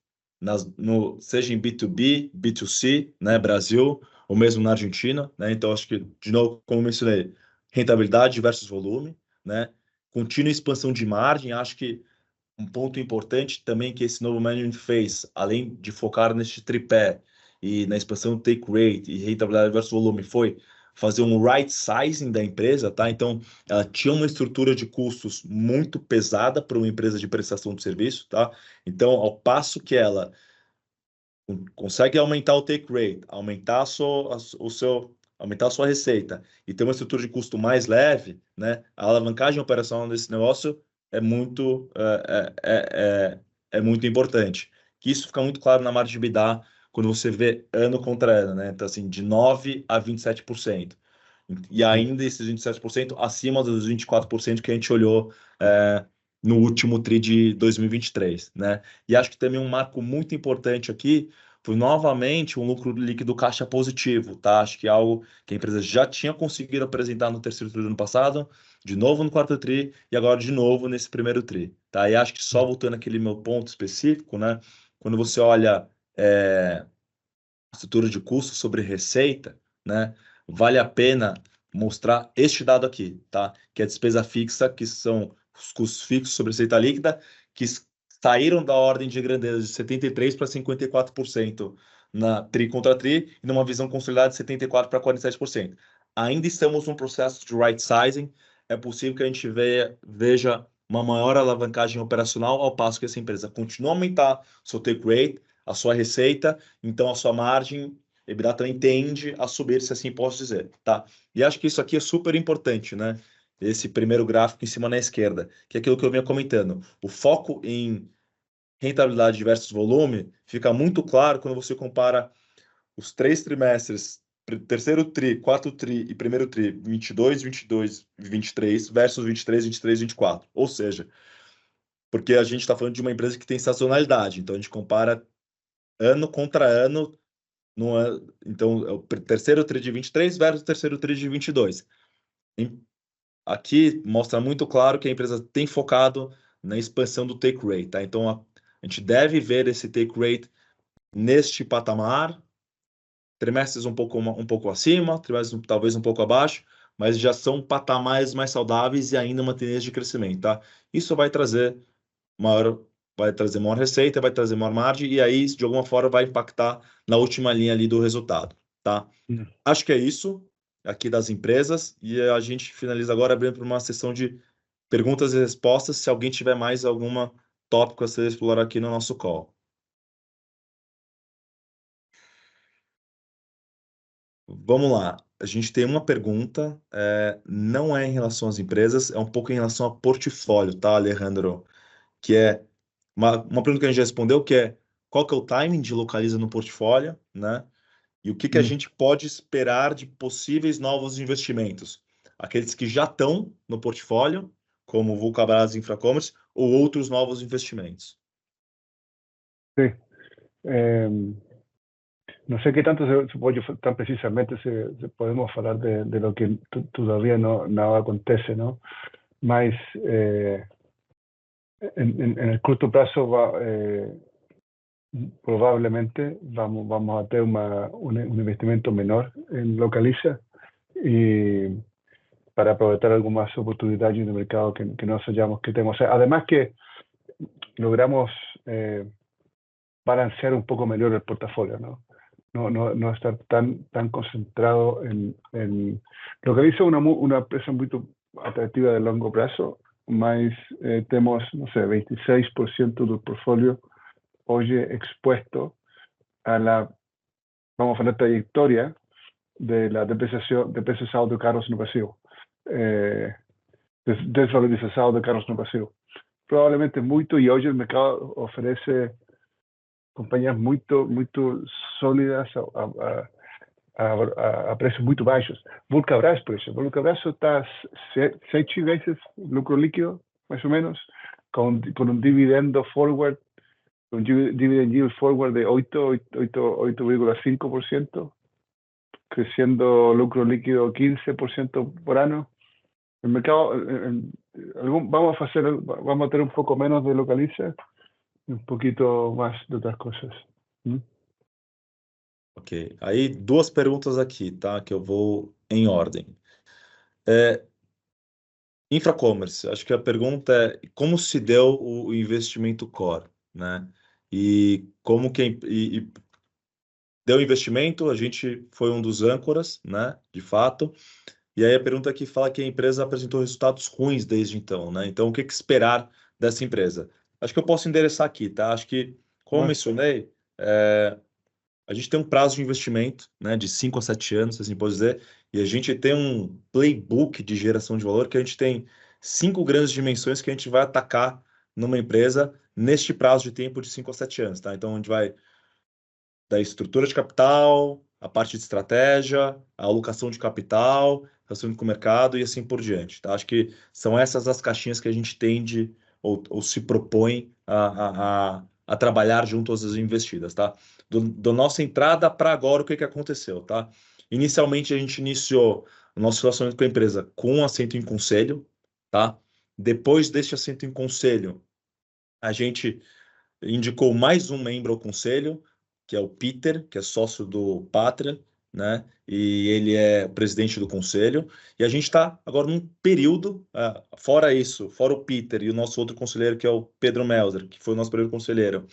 seja em B2B, B2C, né, Brasil, ou mesmo na Argentina, né? Então, acho que, de novo, como eu mencionei, rentabilidade versus volume, né? Contínua expansão de margem, acho que um ponto importante também que esse novo management fez, além de focar neste tripé e na expansão do take rate e rentabilidade versus volume, foi fazer um right sizing da empresa, tá? Então, ela tinha uma estrutura de custos muito pesada para uma empresa de prestação de serviço, tá? Então, ao passo que ela consegue aumentar o take rate, aumentar a sua receita e ter uma estrutura de custo mais leve, né? A alavancagem operacional desse negócio é muito importante. Que isso fica muito claro na margem de EBITDA quando você vê ano contra ano, né? Então, assim, de 9 a 27%. E ainda esses 27% acima dos 24% que a gente olhou no último TRI de 2023, né? E acho que também um marco muito importante aqui foi novamente um lucro líquido caixa positivo, tá? Acho que é algo que a empresa já tinha conseguido apresentar no terceiro TRI do ano passado, de novo no quarto TRI e agora de novo nesse primeiro TRI, tá? E acho que só voltando aquele meu ponto específico, né? Quando você olha estrutura de custo sobre receita, né? Vale a pena mostrar este dado aqui, tá? Que é a despesa fixa, que são os custos fixos sobre receita líquida, que saíram da ordem de grandeza de 73% para 54% na tri contra tri, e numa visão consolidada de 74% para 47%. Ainda estamos num processo de right sizing, é possível que a gente veja uma maior alavancagem operacional, ao passo que essa empresa continua a aumentar seu take rate, a sua receita, então a sua margem EBITDA também tende a subir, se assim posso dizer, tá? E acho que isso aqui é super importante, né? Esse primeiro gráfico em cima na esquerda, que é aquilo que eu vinha comentando. O foco em rentabilidade versus volume fica muito claro quando você compara os 3 trimestres, terceiro tri, quarto tri e primeiro tri, 22, 22 e 23 versus 23, 23, 24. Ou seja, porque a gente está falando de uma empresa que tem sazonalidade, então a gente compara ano contra ano, então é o terceiro tri de 23 versus o terceiro tri de 22. Aqui mostra muito claro que a empresa tem focado na expansão do take rate, tá? Então a gente deve ver esse take rate neste patamar, trimestres um pouco acima, trimestres talvez um pouco abaixo, mas já são patamares mais saudáveis e ainda uma tendência de crescimento, tá? Isso vai trazer maior receita, vai trazer maior margem e aí de alguma forma vai impactar na última linha ali do resultado, tá? Acho que é isso aqui das empresas e a gente finaliza agora abrindo para uma sessão de perguntas e respostas, se alguém tiver mais algum tópico a ser explorado aqui no nosso call. Vamos lá. A gente tem uma pergunta, não é em relação às empresas, é um pouco em relação ao portfólio, tá, Alejandro? Que é uma pergunta que a gente já respondeu, que é qual que é o timing de Localiza no portfólio, né? E o que a gente pode esperar de possíveis novos investimentos? Aqueles que já estão no portfólio, como Vulcabras Infracommerce, ou outros novos investimentos? Sí. No sé qué tanto se puede, tan precisamente se podemos hablar de lo que todavía no acontece, ¿no? Mas en el corto plazo probablemente vamos a tener un investimento menor en Localiza y para aprovechar algunas oportunidades en el mercado que nos hallamos que tenemos. O sea, además que logramos balancear un poco mejor el portafolio, ¿no? No estar tan concentrado en Localiza una empresa muy atractiva de largo plazo, mas tenemos, no sé, 26% del portfolio hoy expuesto a vamos a hablar, trayectoria de la depreciación de carros no pasivos, desvalorización de carros no pasivos. Probablemente mucho, y hoy el mercado ofrece compañías muy sólidas a precios muy bajos. Vulcabras, por ejemplo. Vulcabras está 7 veces lucro líquido, más o menos, con un dividendo forward, un dividend yield forward de 8,5%, creciendo lucro líquido 15% por año. El mercado, vamos a tener un poco menos de Localiza y un poquito más de otras cosas. Ok. Aí, 2 perguntas aqui, tá? Que eu vou em ordem. Infracommerce, acho que a pergunta é como se deu o investimento core, né? E como que deu investimento, a gente foi um dos âncoras, né? De fato. E aí a pergunta aqui fala que a empresa apresentou resultados ruins desde então, né? Então, o que esperar dessa empresa? Acho que eu posso endereçar aqui, tá? Acho que, como eu mencionei, a gente tem um prazo de investimento, né, de 5 a 7 anos, assim pode dizer, e a gente tem um playbook de geração de valor que a gente tem 5 grandes dimensões que a gente vai atacar numa empresa neste prazo de tempo de 5 a 7 anos, tá? Então, a gente vai da estrutura de capital, a parte de estratégia, a alocação de capital, relacionamento com o mercado e assim por diante, tá? Acho que são essas as caixinhas que a gente tende ou se propõe a trabalhar junto às investidas, tá? Da nossa entrada para agora, o que aconteceu, tá? Inicialmente, a gente iniciou o nosso relacionamento com a empresa com um assento em conselho, tá? Depois deste assento em conselho, a gente indicou mais um membro ao conselho, que é o Peter, que é sócio do Pátria, né? E ele é presidente do conselho. E a gente está agora num período, fora isso, fora o Peter e o nosso outro conselheiro, que é o Pedro Melzer, que foi o nosso primeiro conselheiro.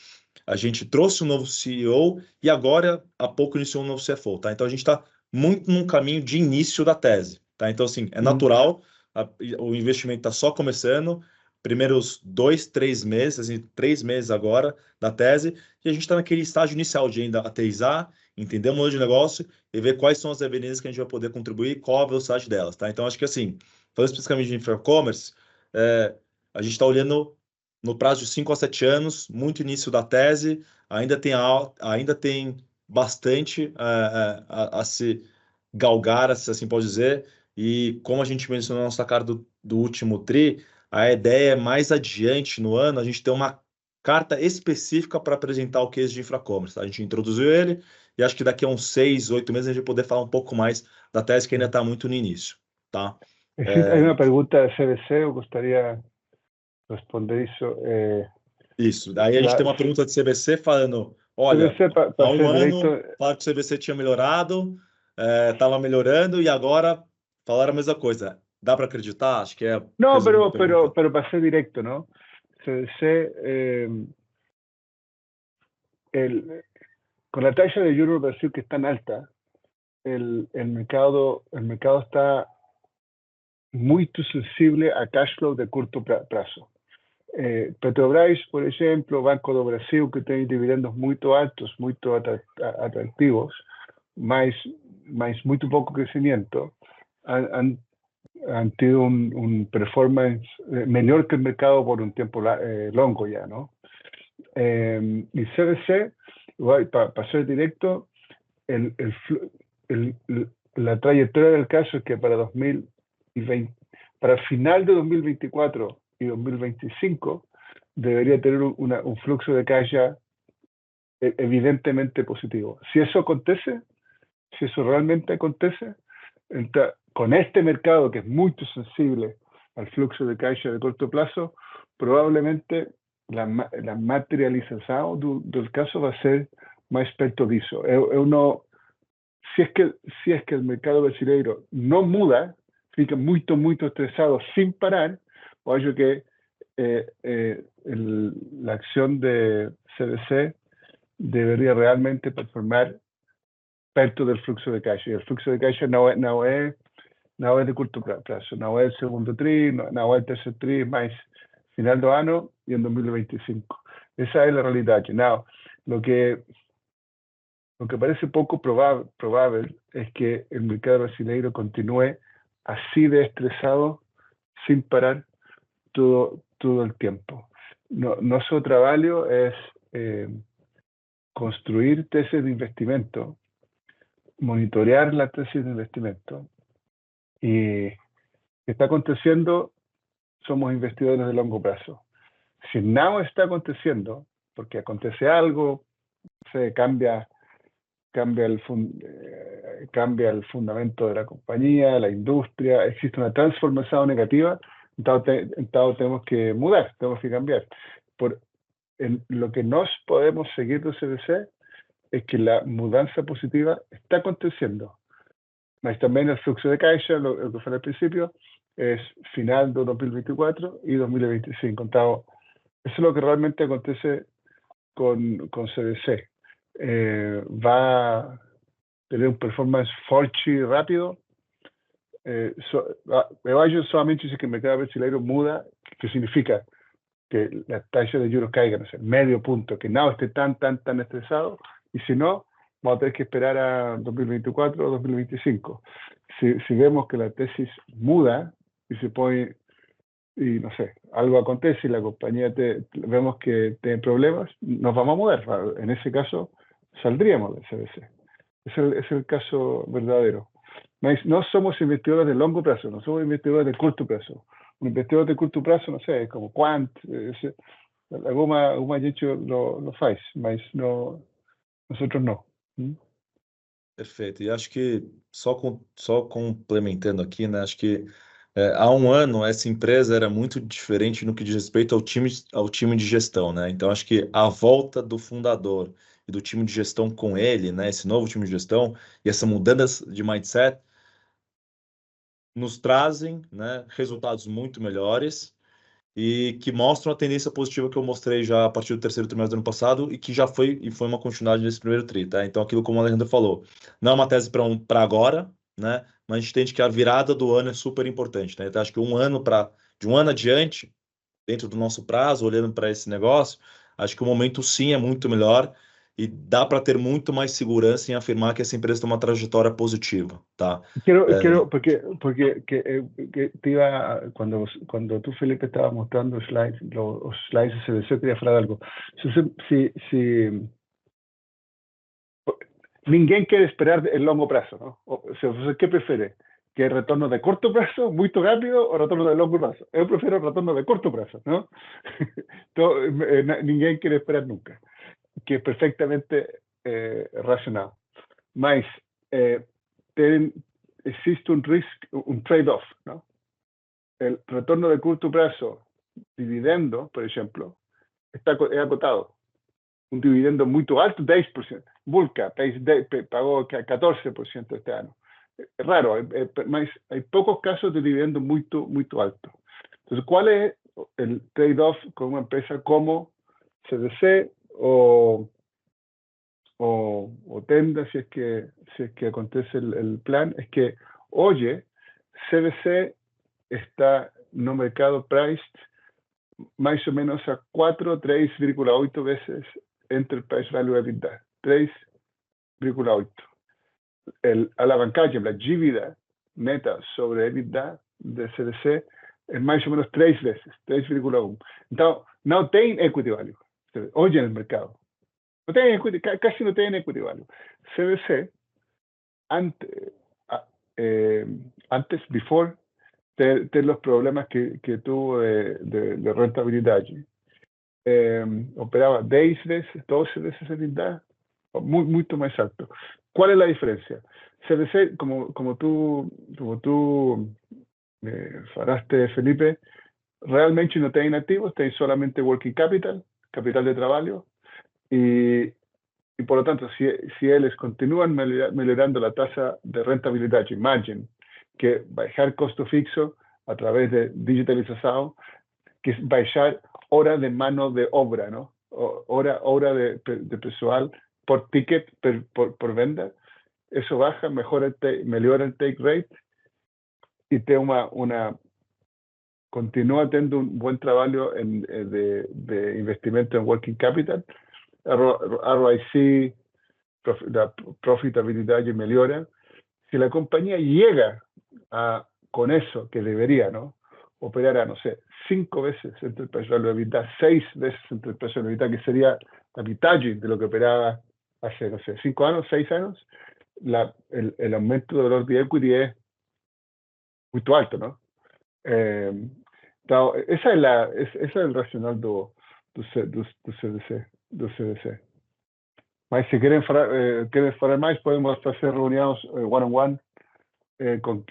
A gente trouxe um novo CEO e agora, há pouco, iniciou um novo CFO, tá? Então, a gente está muito num caminho de início da tese, tá? Então, assim, é natural, o investimento está só começando, primeiros 2, 3 meses, assim, 3 meses agora da tese, e a gente está naquele estágio inicial de ainda aterrissar, entender o modelo de negócio e ver quais são as avenidas que a gente vai poder contribuir e qual a velocidade delas, tá? Então, acho que assim, falando especificamente de infra-commerce, a gente está olhando no prazo de 5 a 7 anos, muito início da tese, ainda tem bastante a se galgar, se assim pode dizer, e como a gente mencionou na nossa cara do último TRI, a ideia é mais adiante no ano a gente ter uma carta específica para apresentar o case de infra-commerce, tá? A gente introduziu ele e acho que daqui a uns 6, 8 meses a gente vai poder falar um pouco mais da tese que ainda está muito no início, tá? Hay una pregunta de CBC, eu gostaria responder isso. Isso. Daí a gente tem uma pergunta de CVC falando, olha, CBC, há para um ser ano, direito, falaram que o CVC tinha melhorado, estava melhorando, e agora falaram a mesma coisa. Dá para acreditar? Acho que é no, resumindo a pergunta. pero para ser directo, ¿no? CBC, con la tasa de euro Brasil que es tan alta, el mercado está muy sensible a cash flow de corto plazo. Petrobras, por ejemplo, Banco do Brasil, que tiene dividendos muy altos, muy atractivos, más muy poco crecimiento, han tenido un performance menor que el mercado por un tiempo largo ya, ¿no? Y CBC, para ser directo, la trayectoria del caso es que para 2020, para final de 2024 y 2025 debería tener un flujo de caja evidentemente positivo. Si eso acontece, si eso realmente acontece, entonces, con este mercado que es muy sensible al flujo de caja de corto plazo, probablemente la materialización del caso va a ser más perto disso. Si es que el mercado brasileiro no muda, fica muy estresado sin parar, yo que la acción de CBC debería realmente performar perto del flujo de caja. Y el flujo de caja no es de corto plazo, no es el segundo tri, no es el tercer tri, más final do ano y en 2025. Esa es la realidad. Now, lo que parece poco probable es que el mercado brasileño continúe así de estresado sin parar todo el tiempo. Nuestro trabajo es construir tesis de investimento, monitorear la tesis de investimento, y ¿qué está aconteciendo? Somos investidores de largo plazo. Si nada está aconteciendo, porque acontece algo, se cambia el fundamento de la compañía, la industria, existe una transformación negativa, entonces tenemos que mudar, tenemos que cambiar. Lo que nos podemos seguir de CBC es que la mudanza positiva está aconteciendo. Mas también el flujo de caja, lo que fue al principio, es final de 2024 y 2025. Entonces, eso es lo que realmente acontece con CBC. Va a tener un performance fuerte y rápido. Yo solamente dice que el mercado brasileño muda, que significa que la tasa de juros caiga, no sé, medio punto, que no esté tan estresado, y si no, vamos a tener que esperar a 2024 o 2025. Si vemos que la tesis muda y se pone, y no sé, algo acontece y la compañía vemos que tiene problemas, nos vamos a mudar. En ese caso, saldríamos del CBC. Es el caso verdadero. No somos investidores de largo plazo, no somos investidores de corto plazo. Un investidor de corto plazo, no sé, como Quant, alguma gente lo faz, mas nosotros no. Perfeito. E acho que só complementando aqui, né? Acho que há um ano essa empresa era muito diferente no que diz respeito ao time de gestão, né? Então acho que a volta do fundador e do time de gestão com ele, né? Esse novo time de gestão e essa mudança de mindset nos trazem, né, resultados muito melhores e que mostram a tendência positiva que eu mostrei já a partir do terceiro trimestre do ano passado e que já foi uma continuidade nesse primeiro tri, tá? Então, aquilo como o Alejandro falou, não é uma tese para agora, né? Mas a gente entende que a virada do ano é super importante, né? Então, acho que de um ano adiante, dentro do nosso prazo, olhando para esse negócio, acho que o momento sim é muito melhor e dá para ter muito mais segurança em afirmar que essa empresa tem uma trajetória positiva, tá? Porque te iba, cuando tú, Felipe, estabas mostrando los slides de CDC, quería hablar algo. Si ninguém quer esperar el longo plazo, ¿no? O sea, ¿qué prefiere? ¿Que el retorno de corto plazo, muy rápido, o retorno de largo plazo? Yo prefiero el retorno de corto plazo, ¿no? Ninguém quiere esperar nunca, que es perfectamente racional. Mas existe un trade-off, ¿no? El retorno de corto plazo, dividendo, por ejemplo, es acotado. Un dividendo muy alto, 10%. Vulca pagó 14% este año. Es raro, hay pocos casos de dividendo muy alto. Entonces, ¿cuál es el trade-off con una empresa como CDC o Tenda, si es que acontece el plan? Es que, oye, CDC está en un mercado priced más o menos a 3,8 veces Enterprise Value EBITDA, 3,8. El alavancaje, la dívida neta sobre EBITDA de CDC es más o menos 3 veces, 3,1. Entonces, no tiene equity value. Hoy en el mercado. No tiene equity, casi no tiene equity value. CDC, antes, before, de los problemas que tuvo de rentabilidad, operaba 10 veces, 12 veces EBITDA, mucho más alto. ¿Cuál es la diferencia? CDC, como tú falaste, Felipe, realmente no tienen activos, tienen solamente working capital de trabajo, y por lo tanto, si ellos continúan mejorando la tasa de rentabilidad, margin, que bajar costo fixo a través de digitalización, que es bajar hora de mano de obra, ¿no? Hora de personal por ticket, por venda. Eso baja, mejora el take rate y continúa teniendo un buen trabajo de investimento en working capital. ROIC, la profitabilidad mejora. Si la compañía llega con eso, que debería, ¿no? Operar a, no sé, 5 veces Enterprise Value EBITDA, 6 veces Enterprise Value EBITDA, que sería la mitad de lo que operaba hace, no sé, 5 años, 6 años, el aumento de valor de equity es muy alto, ¿no? Entonces, ese es el racional do CDC. Mas si quieren falar más, podemos hacer reuniones one-on-one com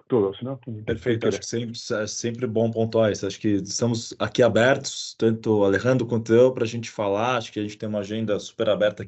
todos, não? Perfeito, acho que sempre bom pontuar isso. Acho que estamos aqui abertos, tanto Alejandro quanto eu, para a gente falar. Acho que a gente tem uma agenda super aberta